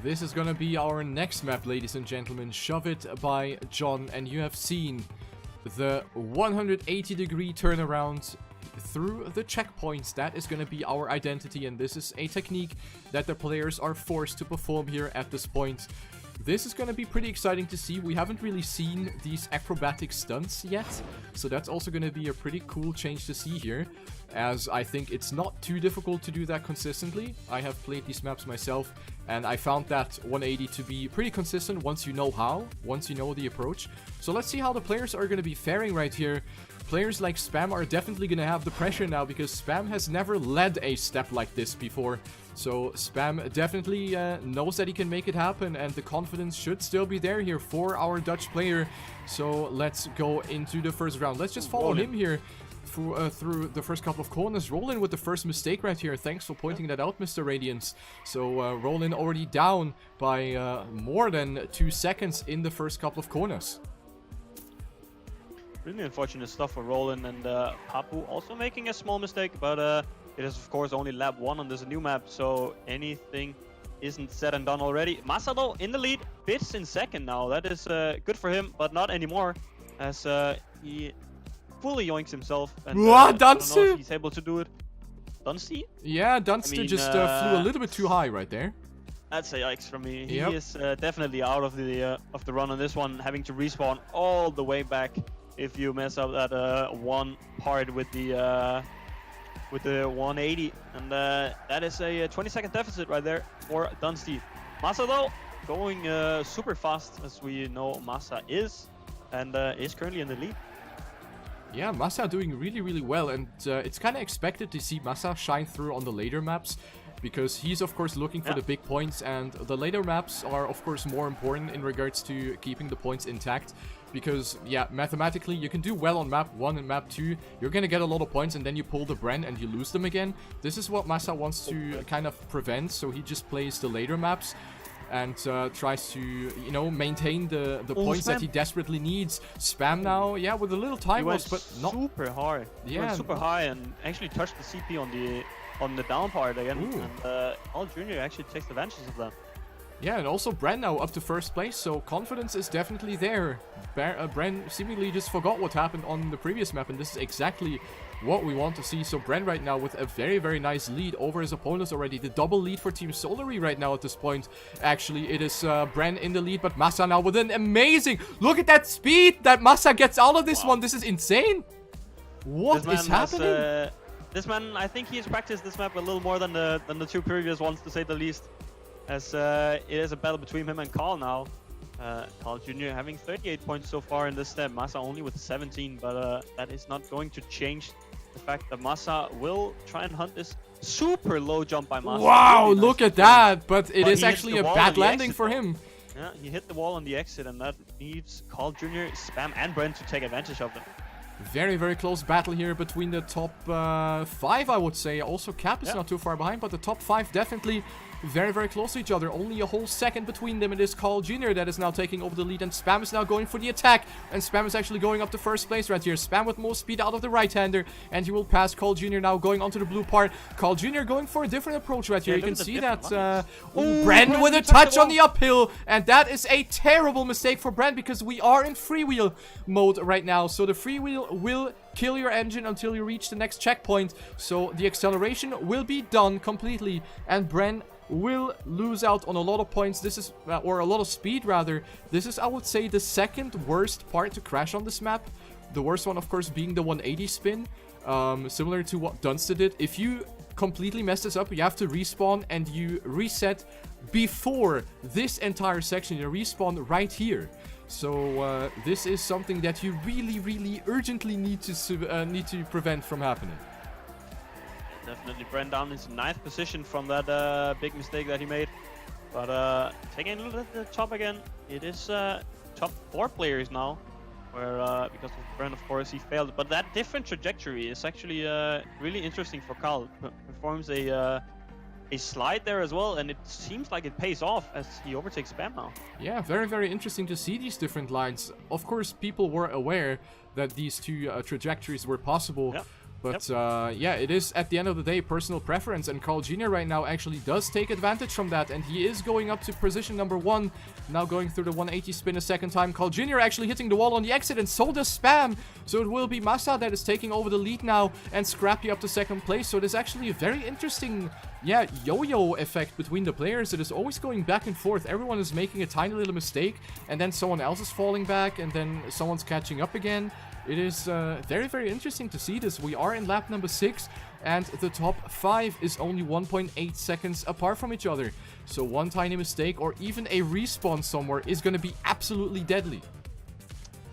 This is gonna be our next map, ladies and gentlemen. Shove It by John, and you have seen the 180-degree turnaround through the checkpoints. That is gonna be our identity, and this is a technique that the players are forced to perform here at this point. This is gonna be pretty exciting to see. We haven't really seen these acrobatic stunts yet, so that's also gonna be a pretty cool change to see here, as I think it's not too difficult to do that consistently. I have played these maps myself, and I found that 180 to be pretty consistent once you know how, once you know the approach. So let's see how the players are gonna be faring right here. Players like Spam are definitely gonna have the pressure now, because Spam has never led a step like this before. So Spam definitely knows that he can make it happen, and the confidence should still be there here for our Dutch player. So let's go into the first round. Let's just follow him here. through the first couple of corners. Roland with the first mistake right here. Thanks for pointing that out, Mr. Radiance. So Roland already down by more than 2 seconds in the first couple of corners. Really unfortunate stuff for Roland, and Papu also making a small mistake, but it is of course only lap 1 on this new map, so anything isn't said and done already. Masa though in the lead, Bits in second now. That is good for him, but not anymore, as he fully yoinks himself. And I don't know if he's able to do it. Dunsty? Yeah, Dunsty just flew a little bit too high right there. That's a yikes from me. Yep. He is definitely out of the run on this one, having to respawn all the way back if you mess up that one part with the 180, and that is a 20-second deficit right there for Dunsty. Masa though going super fast, as we know Masa is, and is currently in the lead. Yeah, Masa doing really, really well, and it's kind of expected to see Masa shine through on the later maps, because he's of course looking for the big points, and the later maps are of course more important in regards to keeping the points intact. Because, yeah, mathematically, you can do well on map 1 and map 2. You're gonna get a lot of points, and then you pull the Bren and you lose them again. This is what Masa wants to kind of prevent, so he just plays the later maps and tries to, you know, maintain the points that he desperately needs. Spam now, yeah, with a little time loss, but not super high. Yeah, super high, and actually touched the CP on the down part again. Ooh. And All Junior actually takes advantage of that. Yeah, and also Bren now up to first place, so confidence is definitely there. Bren seemingly just forgot what happened on the previous map, and this is exactly what we want to see. So Bren right now with a very, very nice lead over his opponents already. The double lead for Team Solary right now at this point. Actually, it is Bren in the lead, but Masa now with an amazing... Look at that speed that Masa gets out of this one. This is insane. What is happening? This man, I think he has practiced this map a little more than the 2 previous ones, to say the least. As it is a battle between him and Carl now. Carl Jr. having 38 points so far in this step. Masa only with 17, but that is not going to change the fact that Masa will try and hunt this super low jump by Masa. Wow, really nice, look at that! But it is actually a bad landing for him. Yeah, he hit the wall on the exit, and that needs Carl Jr., Spam, and Brent to take advantage of them. Very, very close battle here between the top 5, I would say. Also, Cap is not too far behind, but the top 5 definitely very, very close to each other. Only a whole second between them. It is Carl Jr. that is now taking over the lead, and Spam is now going for the attack. And Spam is actually going up to first place right here. Spam with more speed out of the right-hander, and he will pass Carl Jr. now going onto the blue part. Carl Jr. going for a different approach right here. You can see that Bren with a touch on the uphill, and that is a terrible mistake for Bren, because we are in freewheel mode right now. So the freewheel will kill your engine until you reach the next checkpoint. So the acceleration will be done completely, and Bren will lose out on a lot of points. This is, or a lot of speed rather. This is, I would say, the second worst part to crash on this map. The worst one, of course, being the 180 spin. Similar to what Dunstan did. If you completely mess this up, you have to respawn and you reset before this entire section. You respawn right here. So this is something that you really, really urgently need to prevent from happening. Definitely Bren down into 9th position from that big mistake that he made. But taking a look at the top again, it is top 4 players now. Where because of Bren, of course, he failed. But that different trajectory is actually really interesting for Carl. Performs a slide there as well, and it seems like it pays off as he overtakes Spam now. Yeah, very, very interesting to see these different lines. Of course, people were aware that these two trajectories were possible. Yep. But yeah, it is at the end of the day personal preference, and Carl Jr. right now actually does take advantage from that, and he is going up to position number 1, now going through the 180 spin a second time. Carl Jr. actually hitting the wall on the exit, and so does Spam. So it will be Masa that is taking over the lead now, and Scrappy up to 2nd place. So it is actually a very interesting, yeah, yo-yo effect between the players. It is always going back and forth. Everyone is making a tiny little mistake, and then someone else is falling back, and then someone's catching up again. It is very, very interesting to see this. We are in lap number 6, and the top 5 is only 1.8 seconds apart from each other. So one tiny mistake or even a respawn somewhere is going to be absolutely deadly.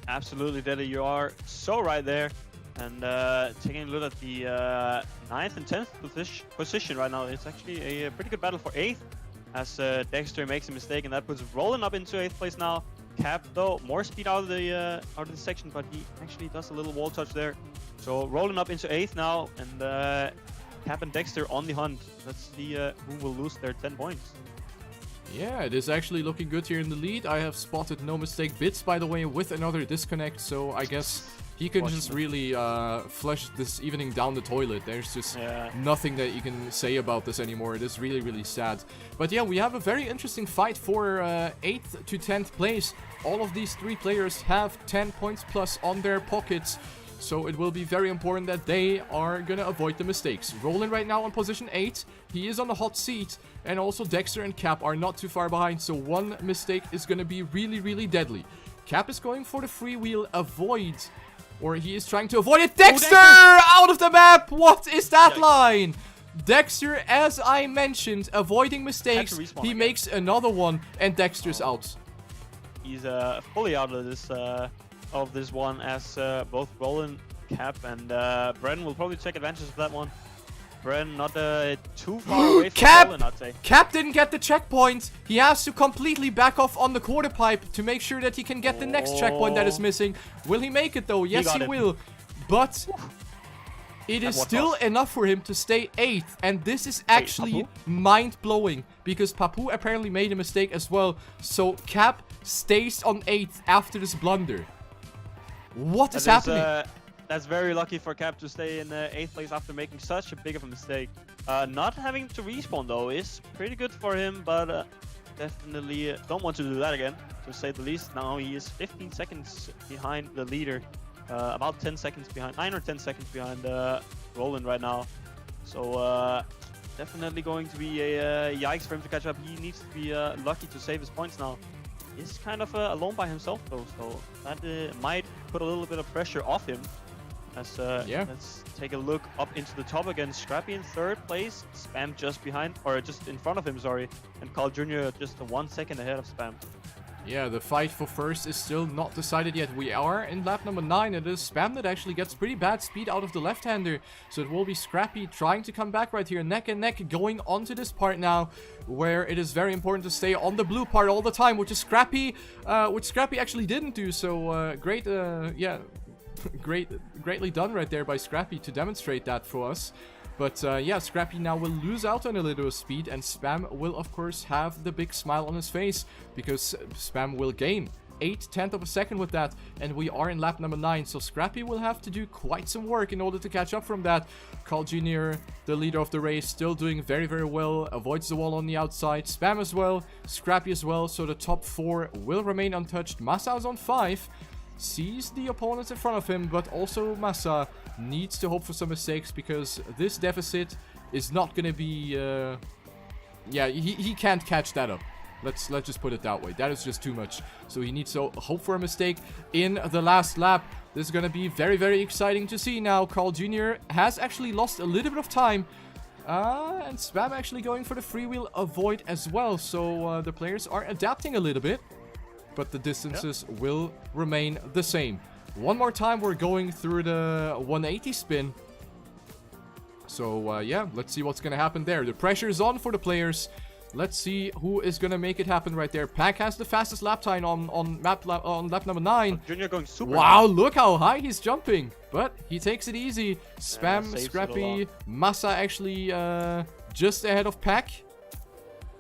Absolutely deadly. You are so right there. And taking a look at the 9th and 10th position right now, it's actually a pretty good battle for 8th. As Dexter makes a mistake, and that puts Roland up into 8th place now. Cap, though, more speed out of the section, but he actually does a little wall touch there. So rolling up into 8th now, and Cap and Dexter on the hunt. Let's see who will lose their 10 points. Yeah, it is actually looking good here in the lead. I have spotted No Mistake Bits, by the way, with another disconnect, so I guess he can just really flush this evening down the toilet. There's just nothing that you can say about this anymore. It is really, really sad. But yeah, we have a very interesting fight for 8th to 10th place. All of these 3 players have 10 points plus on their pockets. So it will be very important that they are gonna avoid the mistakes. Roland right now on position 8. He is on the hot seat. And also Dexter and Cap are not too far behind. So one mistake is gonna be really, really deadly. Cap is going for the freewheel avoid. Or he is trying to avoid it. Dexter! Out of the map! What is that line? Dexter, as I mentioned, avoiding mistakes. He makes another one. And Dexter's out. He's fully out of this one, as both Roland, Cap, and Bren will probably take advantage of that one. Bren not too far away from Roland, I'd say. Cap didn't get the checkpoint. He has to completely back off on the quarter pipe to make sure that he can get the next checkpoint that is missing. Will he make it though? Yes, he will. But it is still enough for him to stay 8th. And this is actually mind-blowing, because Papu apparently made a mistake as well. So Cap stays on 8th after this blunder. What is happening? That's very lucky for Cap to stay in 8th place after making such a big of a mistake. Not having to respawn though is pretty good for him, but definitely don't want to do that again, to say the least. Now he is 15 seconds behind the leader, about 10 seconds behind, 9 or 10 seconds behind Roland right now. So definitely going to be a yikes for him to catch up. He needs to be lucky to save his points now. He's kind of alone by himself though, so that might put a little bit of pressure off him. As, let's take a look up into the top again. Scrappy in 3rd place, Spam just behind, or just in front of him, sorry, and Carl Jr. just 1 second ahead of Spam. Yeah, the fight for first is still not decided yet. We are in lap number 9. It is Spam that actually gets pretty bad speed out of the left-hander. So it will be Scrappy trying to come back right here. Neck and neck going onto this part now, where it is very important to stay on the blue part all the time, which is Scrappy, which Scrappy actually didn't do. So great, greatly done right there by Scrappy to demonstrate that for us. But yeah, Scrappy now will lose out on a little speed, and Spam will of course have the big smile on his face, because Spam will gain 1/8 of a second with that, and we are in lap number 9, so Scrappy will have to do quite some work in order to catch up from that. Carl Jr., the leader of the race, still doing very, very well, avoids the wall on the outside, Spam as well, Scrappy as well, so the top 4 will remain untouched. Massa is on 5. Sees the opponents in front of him, but also Massa needs to hope for some mistakes, because this deficit is not going to be... yeah, he can't catch that up. Let's just put it that way. That is just too much. So he needs to hope for a mistake in the last lap. This is going to be very, very exciting to see now. Carl Jr. has actually lost a little bit of time. And Spam actually going for the freewheel avoid as well. So the players are adapting a little bit, but the distances will remain the same. One more time, we're going through the 180 spin. So yeah, let's see what's going to happen there. The pressure is on for the players. Let's see who is going to make it happen right there. Pack has the fastest lap time on lap number 9. Junior going super. Wow, look how high he's jumping. But he takes it easy. Spam, Scrappy, Massa actually just ahead of Pack.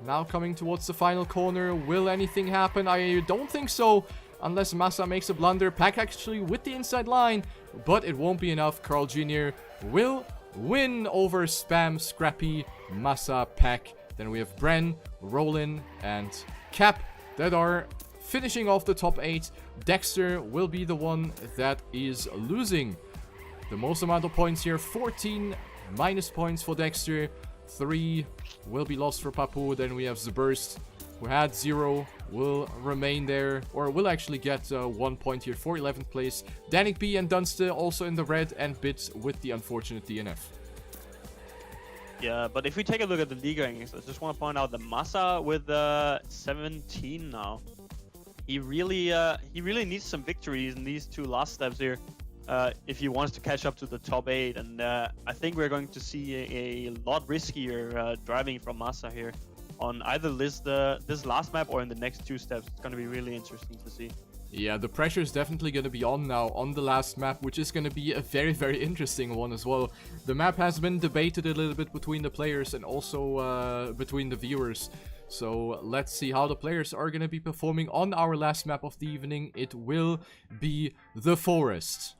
Now coming towards the final corner. Will anything happen? I don't think so, unless Massa makes a blunder. Pack actually with the inside line, but it won't be enough. Carl Jr. will win over Spam, Scrappy, Massa, Pack. Then we have Bren, Roland, and Cap that are finishing off the top 8. Dexter will be the one that is losing the most amount of points here. 14 minus points for Dexter. 3 will be lost for Papu. Then we have Zaburst, who had 0, will remain there, or will actually get 1 point here for 11th place. Danik B and Dunste also in the red, and Bits with the unfortunate DNF. Yeah, but if we take a look at the league rankings, I just want to point out that Massa with 17 now. He really needs some victories in these 2 last steps here, if he wants to catch up to the top 8. And I think we're going to see a lot riskier driving from Massa here on either this last map or in the next 2 steps. It's going to be really interesting to see. Yeah, the pressure is definitely going to be on now on the last map, which is going to be a very, very interesting one as well. The map has been debated a little bit between the players and also between the viewers. So let's see how the players are going to be performing on our last map of the evening. It will be the Forest.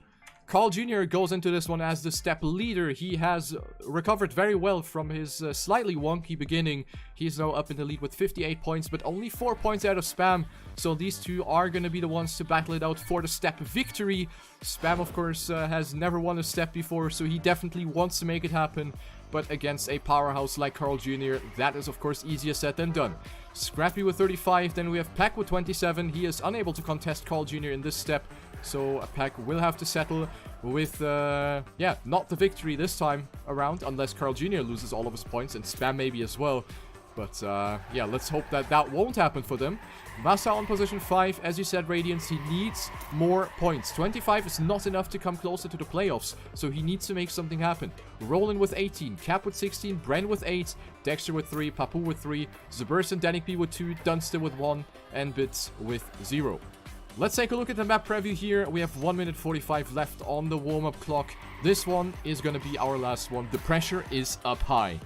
Carl Jr. goes into this one as the step leader. He has recovered very well from his slightly wonky beginning. He's now up in the lead with 58 points, but only 4 points out of Spam. So these two are going to be the ones to battle it out for the step victory. Spam, of course, has never won a step before, so he definitely wants to make it happen. But against a powerhouse like Carl Jr., that is, of course, easier said than done. Scrappy with 35, then we have Pack with 27. He is unable to contest Carl Jr. in this step. So Pack will have to settle with, yeah, not the victory this time around, unless Carl Jr. loses all of his points, and Spam maybe as well. But, yeah, let's hope that that won't happen for them. Massa on position 5, as you said, Radiance, he needs more points. 25 is not enough to come closer to the playoffs, so he needs to make something happen. Roland with 18, Cap with 16, Bren with 8, Dexter with 3, Papu with 3, Zaburst and Danik B with 2, Dunster with 1, and Bits with 0. Let's take a look at the map preview here. We have 1 minute 45 left on the warm-up clock. This one is going to be our last one. The pressure is up high.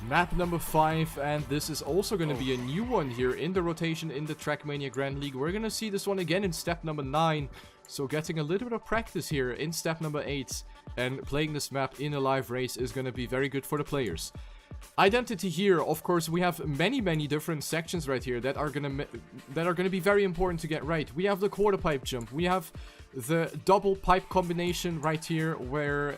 Map number 5, and this is also going to be a new one here in the rotation in the Trackmania Grand League. We're going to see this one again in step number 9, so getting a little bit of practice here in step number 8, and playing this map in a live race is going to be very good for the players. Identity here, of course, we have many different sections right here that are gonna be very important to get right. We have the quarter pipe jump, we have the double pipe combination right here, where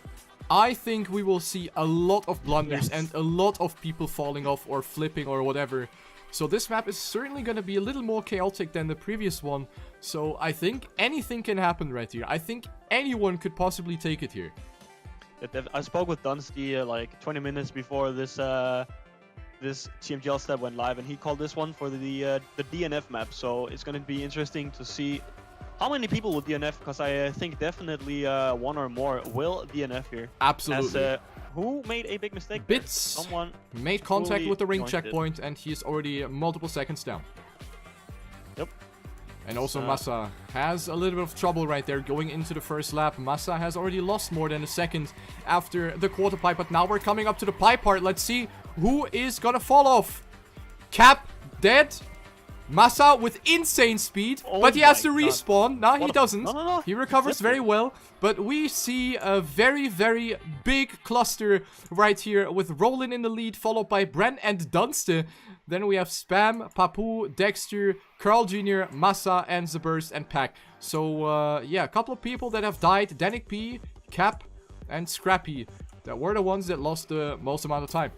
I think we will see a lot of blunders and a lot of people falling off or flipping or whatever. So this map is certainly going to be a little more chaotic than the previous one. So I think anything can happen right here. I think anyone could possibly take it here. I spoke with Dunsky like 20 minutes before this this TMGL step went live, and he called this one for the DNF map. So it's going to be interesting to see how many people will DNF, because I think definitely one or more will DNF here. Absolutely. As, who made a big mistake? Bits Someone made contact with the ring checkpoint, and he is already multiple seconds down. Yep. And also Massa has a little bit of trouble right there going into the first lap. Massa has already lost more than a second after the quarter pipe, but now we're coming up to the pipe part. Let's see who is gonna fall off. Cap dead. Massa with insane speed, but he has to respawn. No, he doesn't. No. He recovers very well, but we see a very big cluster right here with Roland in the lead, followed by Bren and Dunster. Then we have Spam, Papu, Dexter, Carl Jr., Massa, and Zaburst and Pack. So, yeah, a couple of people that have died. Danik P, Cap, and Scrappy. That were the ones that lost the most amount of time.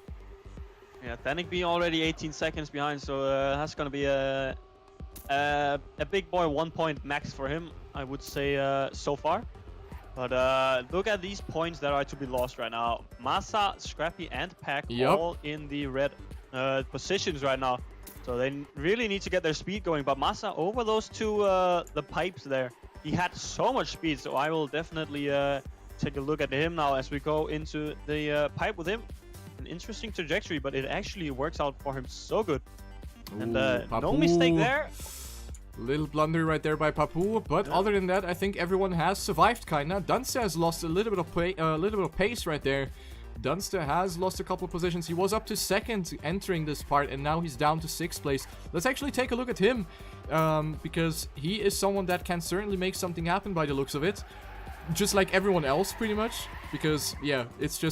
Yeah, Danik B already 18 seconds behind, so that's gonna be a big boy 1 point max for him, I would say, so far. But look at these points that are to be lost right now. Massa, Scrappy, and Pack all in the red positions right now, so they really need to get their speed going. But Massa over those two the pipes there, he had so much speed, so I will definitely take a look at him now as we go into the pipe with him. An interesting trajectory, but it actually works out for him so good. And no mistake there. Little blunder right there by Papu, but other than that, I think everyone has survived kinda. Dunster has lost a little bit of pace right there. Dunster has lost a couple of positions. He was up to 2nd entering this part, and now he's down to 6th place. Let's actually take a look at him, because he is someone that can certainly make something happen by the looks of it. Just like everyone else, pretty much. Because, yeah, it's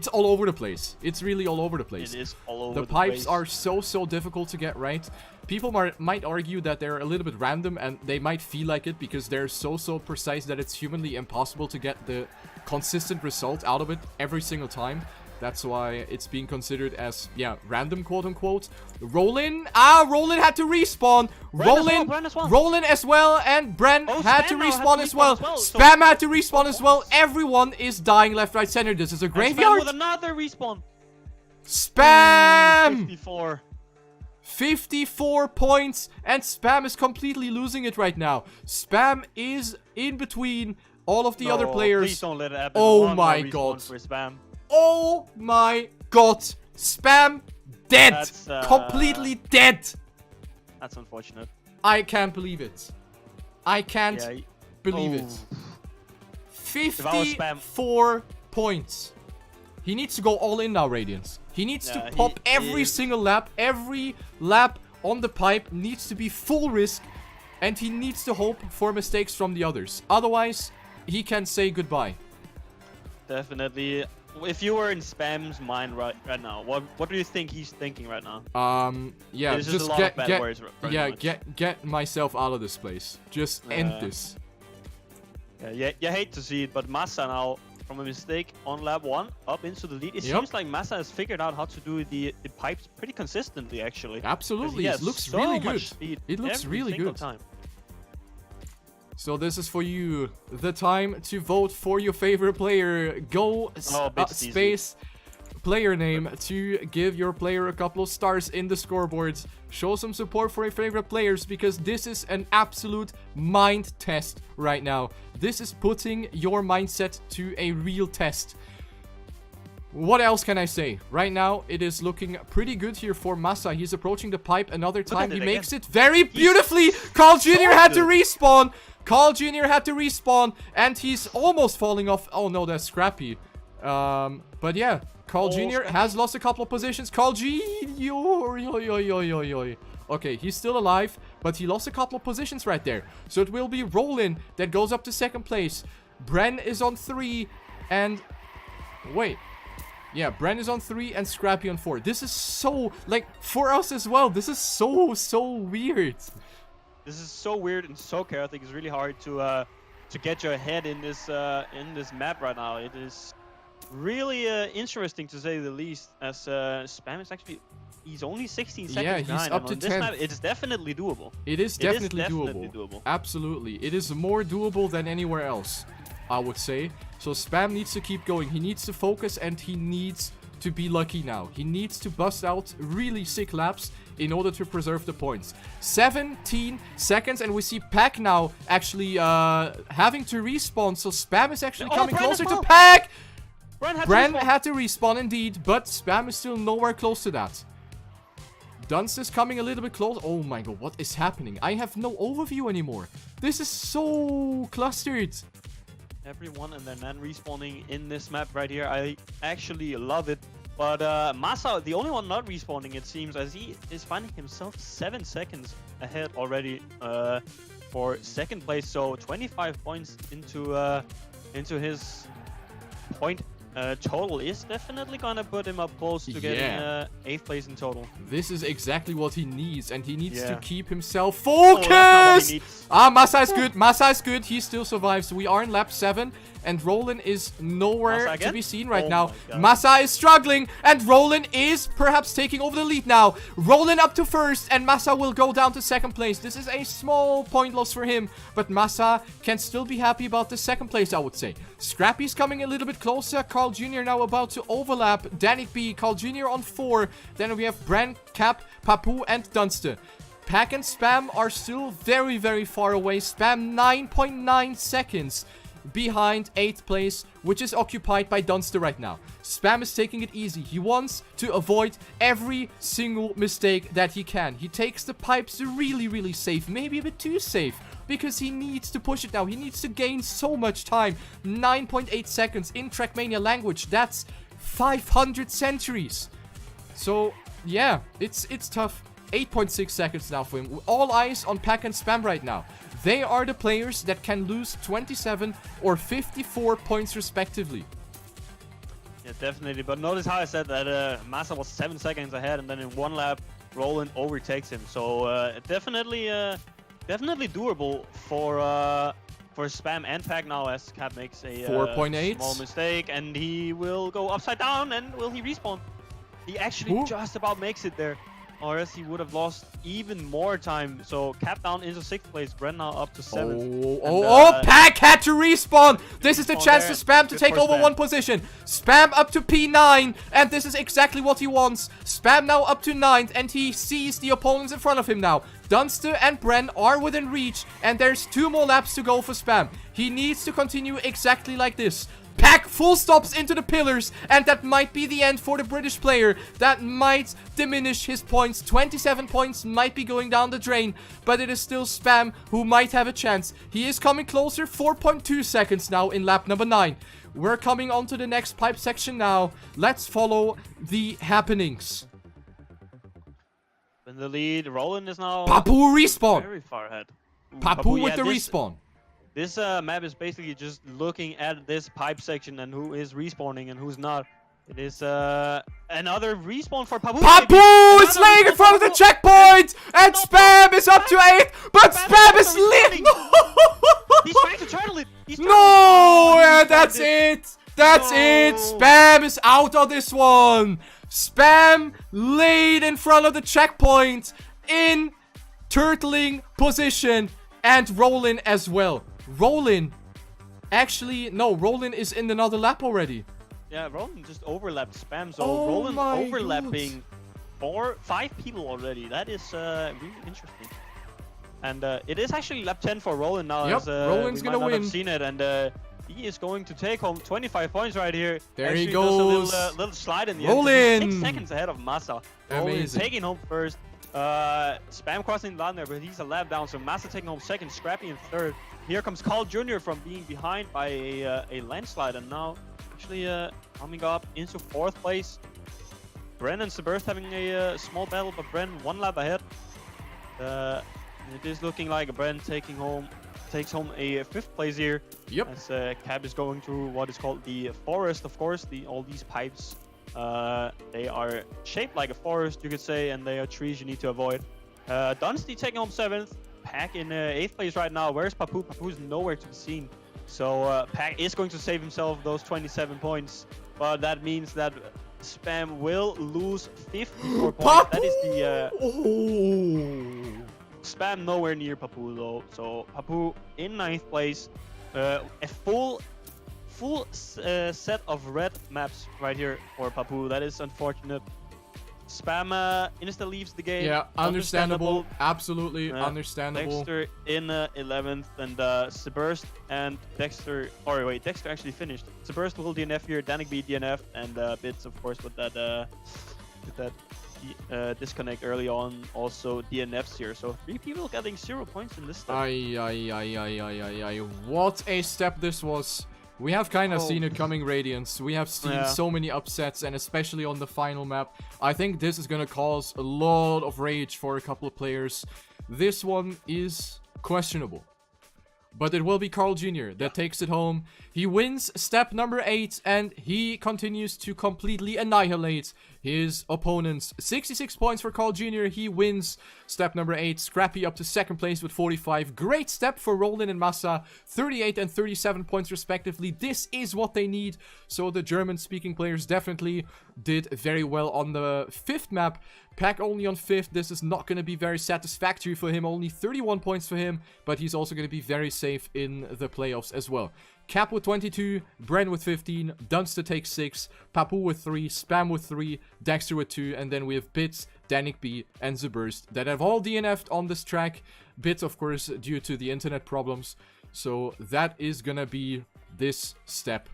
all over the place. It's really all over the place. It is all over the place. The pipes are so difficult to get right. People might argue that they're a little bit random, and they might feel like it because they're so precise that it's humanly impossible to get the consistent result out of it every single time. That's why it's being considered as, yeah, random, quote-unquote. Roland had to respawn. Roland as well, and Bren had to respawn as well. Spam had to respawn as well. Everyone is dying left, right, center. This is a graveyard. With another respawn. Spam! 54 points, and Spam is completely losing it right now. Spam is in between all of the other players. Please don't let it happen. Oh my god. For Spam. Oh my god. Spam dead. That's, completely dead. That's unfortunate. I can't believe it. I can't believe it. 54 points. He needs to go all in now, Radiance. He needs to pop every single lap. Every lap on the pipe needs to be full risk. And he needs to hope for mistakes from the others. Otherwise, he can say goodbye. Definitely. If you were in Spam's mind right now, what do you think he's thinking right now? Yeah, There's just a lot of bad words get myself out of this place. Just end this. Yeah, you hate to see it, but Massa now, from a mistake on lap 1, up into the lead. It seems like Massa has figured out how to do the pipes pretty consistently, actually. Absolutely, it looks really good. It looks really good. Time. So this is for you, the time to vote for your favorite player. Go space player name to give your player a couple of stars in the scoreboards. Show some support for your favorite players, because this is an absolute mind test right now. This is putting your mindset to a real test. What else can I say? Right now, it is looking pretty good here for Massa. He's approaching the pipe another time. He makes it very beautifully. Carl Jr. had to respawn. Carl Jr. had to respawn, and he's almost falling off. Oh no, that's Scrappy. But yeah, Carl Jr. has lost a couple of positions. Carl Jr. Okay, he's still alive, but he lost a couple of positions right there. So it will be Roland that goes up to 2nd place. Bren is on 3, and wait. Yeah, Bren is on 3 and Scrappy on 4. This is so, like, for us as well, this is so weird. This is so weird and so chaotic. It's really hard to get your head in this map right now. It is really interesting to say the least. As Spam is actually, he's only 16 seconds behind. Yeah, he's up to 10. Map, it's definitely doable. It is definitely doable. Absolutely, it is more doable than anywhere else, I would say. So Spam needs to keep going. He needs to focus, and he needs to be lucky now. He needs to bust out really sick laps in order to preserve the points. 17 seconds, and we see Pack now actually having to respawn. So Spam is actually coming closer to Pack. Bren had to respawn indeed, but Spam is still nowhere close to that. Dunst is coming a little bit close. Oh my god, what is happening? I have no overview anymore. This is so clustered. Everyone and their nan respawning in this map right here. I actually love it. But Massa, the only one not respawning, it seems, as he is finding himself 7 seconds ahead already for 2nd place. So 25 points into his point total is definitely gonna put him up close to getting 8th place in total. This is exactly what he needs, and he needs to keep himself focused. Massa is good. Massa is good. He still survives. We are in lap 7, and Roland is nowhere to be seen right now. Massa is struggling, and Roland is perhaps taking over the lead now. Roland up to 1st, and Massa will go down to 2nd place. This is a small point loss for him, but Massa can still be happy about the 2nd place, I would say. Scrappy's coming a little bit closer. Carl Jr. now about to overlap Danik B. Carl Jr. on 4. Then we have Bran, Cap, Papu, and Dunster. Pack and Spam are still very far away. Spam 9.9 seconds behind 8th place, which is occupied by Dunster right now. Spam is taking it easy. He wants to avoid every single mistake that he can. He takes the pipes really safe, maybe a bit too safe, because he needs to push it now. He needs to gain so much time. 9.8 seconds in Trackmania language. That's 500 centuries. So, yeah, it's tough. 8.6 seconds now for him. All eyes on Pack and Spam right now. They are the players that can lose 27 or 54 points respectively. Yeah, definitely. But notice how I said that Massa was 7 seconds ahead, and then in one lap, Roland overtakes him. So definitely doable for Spam and Pack now, as Cap makes a 4.8 small mistake, and he will go upside down. And will he respawn? He actually just about makes it there, or else he would have lost even more time. So Cap down into 6th place, Bren now up to 7th. Pack had to respawn! This is the chance for Spam to take over one position. Spam up to P9, and this is exactly what he wants. Spam now up to 9th, and he sees the opponents in front of him now. Dunster and Bren are within reach, and there's 2 more laps to go for Spam. He needs to continue exactly like this. Pack full stops into the pillars, and that might be the end for the British player. That might diminish his points. 27 points might be going down the drain, but it is still Spam who might have a chance. He is coming closer, 4.2 seconds now in lap number 9. We're coming on to the next pipe section now. Let's follow the happenings. In the lead, Roland is now Papu respawn. very far ahead. Papu with the respawn. This map is basically just looking at this pipe section and who is respawning and who's not. It is another respawn for Papu. Papu is laying in front of the checkpoint, and Spam is up to 8th, but Spam is leading. He's trying to turtle it. No, yeah, that's it. That's it. Spam is out of this one. Spam laid in front of the checkpoint in turtling position, and Roland as well. Roland, actually, no, Roland is in another lap already. Yeah, Roland just overlapped Spam, so Roland overlapping 5 people already. That is really interesting. And it is actually lap 10 for Roland now. Yep, as, Roland's gonna win. Have seen it, and he is going to take home 25 points right here. There actually, he goes. A little slide in the Roland. end. 6 seconds ahead of Massa. Amazing. Taking home first. Spam crossing the line there, but he's a lap down. So Massa taking home 2nd, Scrappy in 3rd. Here comes Carl Jr. from being behind by a landslide, and now actually coming up into 4th place. Bren and Seberth having a small battle, but Bren 1 lap ahead. It is looking like Bren takes home a 5th place here. Yep. As Cab is going through what is called the forest, of course. All these pipes, they are shaped like a forest, you could say, and they are trees you need to avoid. Dunsty taking home 7th. Pack in 8th place right now. Where's Papu? Papu's nowhere to be seen. So Pack is going to save himself those 27 points, but that means that Spam will lose 54 points. Papu! That is the Spam nowhere near Papu though. So Papu in 9th place. A full set of red maps right here for Papu. That is unfortunate. Spam insta leaves the game. Yeah, understandable. Absolutely understandable. Dexter in 11th, and Seberst and Dexter. Or wait, Dexter actually finished. Seberst will DNF here. Danik B DNF, and Bits, of course, with that disconnect early on, also DNFs here. So 3 people getting 0 points in this step. What a step this was. We have kind of seen it coming, Radiance. We have seen so many upsets, and especially on the final map. I think this is going to cause a lot of rage for a couple of players. This one is questionable. But it will be Carl Jr. that takes it home. He wins step number 8, and he continues to completely annihilate his opponents. 66 points for Carl Jr. He wins step number 8. Scrappy up to 2nd place with 45. Great step for Roland and Massa. 38 and 37 points respectively. This is what they need. So the German-speaking players definitely did very well on the 5th map. Pack only on 5th. This is not going to be very satisfactory for him. Only 31 points for him, but he's also going to be very safe in the playoffs as well. Cap with 22, Bren with 15, Dunster takes 6, Papu with 3, Spam with 3, Dexter with 2, and then we have Bits, Danik B, and Zeburst that have all DNF'd on this track. Bits, of course, due to the internet problems. So that is gonna be this step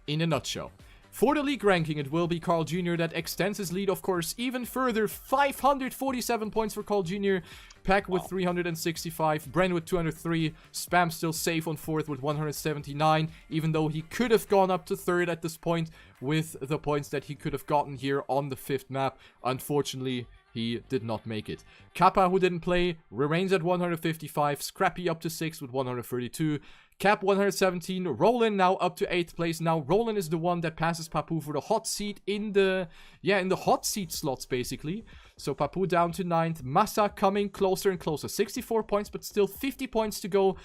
in a nutshell. For the league ranking, it will be Carl Jr. that extends his lead, of course, even further. 547 points for Carl Jr. Pack with 365, Bren with 203, Spam still safe on 4th with 179, even though he could have gone up to 3rd at this point with the points that he could have gotten here on the 5th map. Unfortunately, he did not make it. Kappa, who didn't play, remains at 155, Scrappy up to 6th with 132, Cap 117, Roland now up to 8th place. Now Roland is the one that passes Papu for the hot seat in the hot seat slots basically. So Papu down to 9th, Massa coming closer and closer. 64 points, but still 50 points to go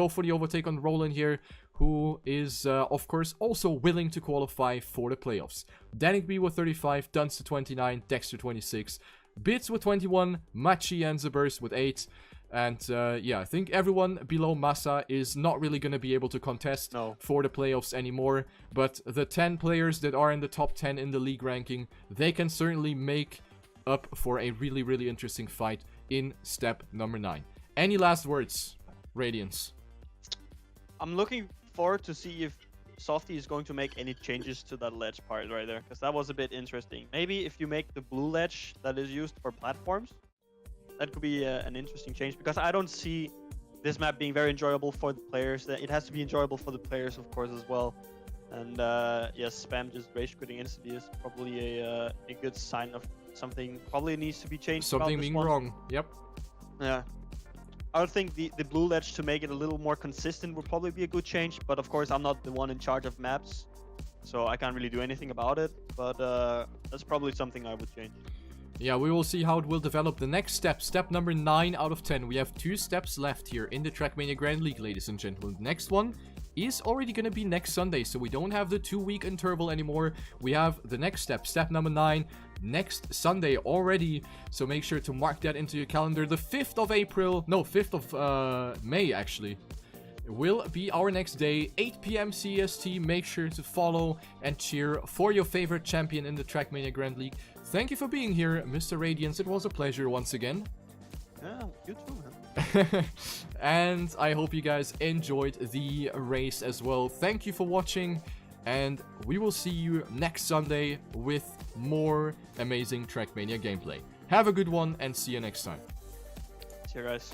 for the overtake on Roland here, who is of course also willing to qualify for the playoffs. Danik B with 35, Dunster 29, Dexter 26, Bits with 21, Machi and Zaburst with 8. And yeah, I think everyone below Massa is not really going to be able to contest for the playoffs anymore. But the 10 players that are in the top 10 in the league ranking, they can certainly make up for a really, really interesting fight in step number 9. Any last words, Radiance? I'm looking forward to see if Softy is going to make any changes to that ledge part right there, because that was a bit interesting. Maybe if you make the blue ledge that is used for platforms, that could be an interesting change, because I don't see this map being very enjoyable for the players. It has to be enjoyable for the players, of course, as well. And yes, Spam just rage quitting instantly is probably a good sign of something probably needs to be changed. Something being wrong. Yep. Yeah. I would think the blue ledge, to make it a little more consistent, would probably be a good change. But of course, I'm not the one in charge of maps, so I can't really do anything about it. But that's probably something I would change. Yeah, we will see how it will develop. The next step, step number 9 out of 10. We have 2 steps left here in the Trackmania Grand League, ladies and gentlemen. The next one is already going to be next Sunday, so we don't have the 2-week interval anymore. We have the next step, step number 9, next Sunday already. So make sure to mark that into your calendar. The 5th of April, no, 5th of May actually, will be our next day, 8 p.m. CST. Make sure to follow and cheer for your favorite champion in the Trackmania Grand League. Thank you for being here, Mr. Radiance. It was a pleasure once again. Yeah, you too, man. And I hope you guys enjoyed the race as well. Thank you for watching, and we will see you next Sunday with more amazing Trackmania gameplay. Have a good one, and see you next time. See you guys.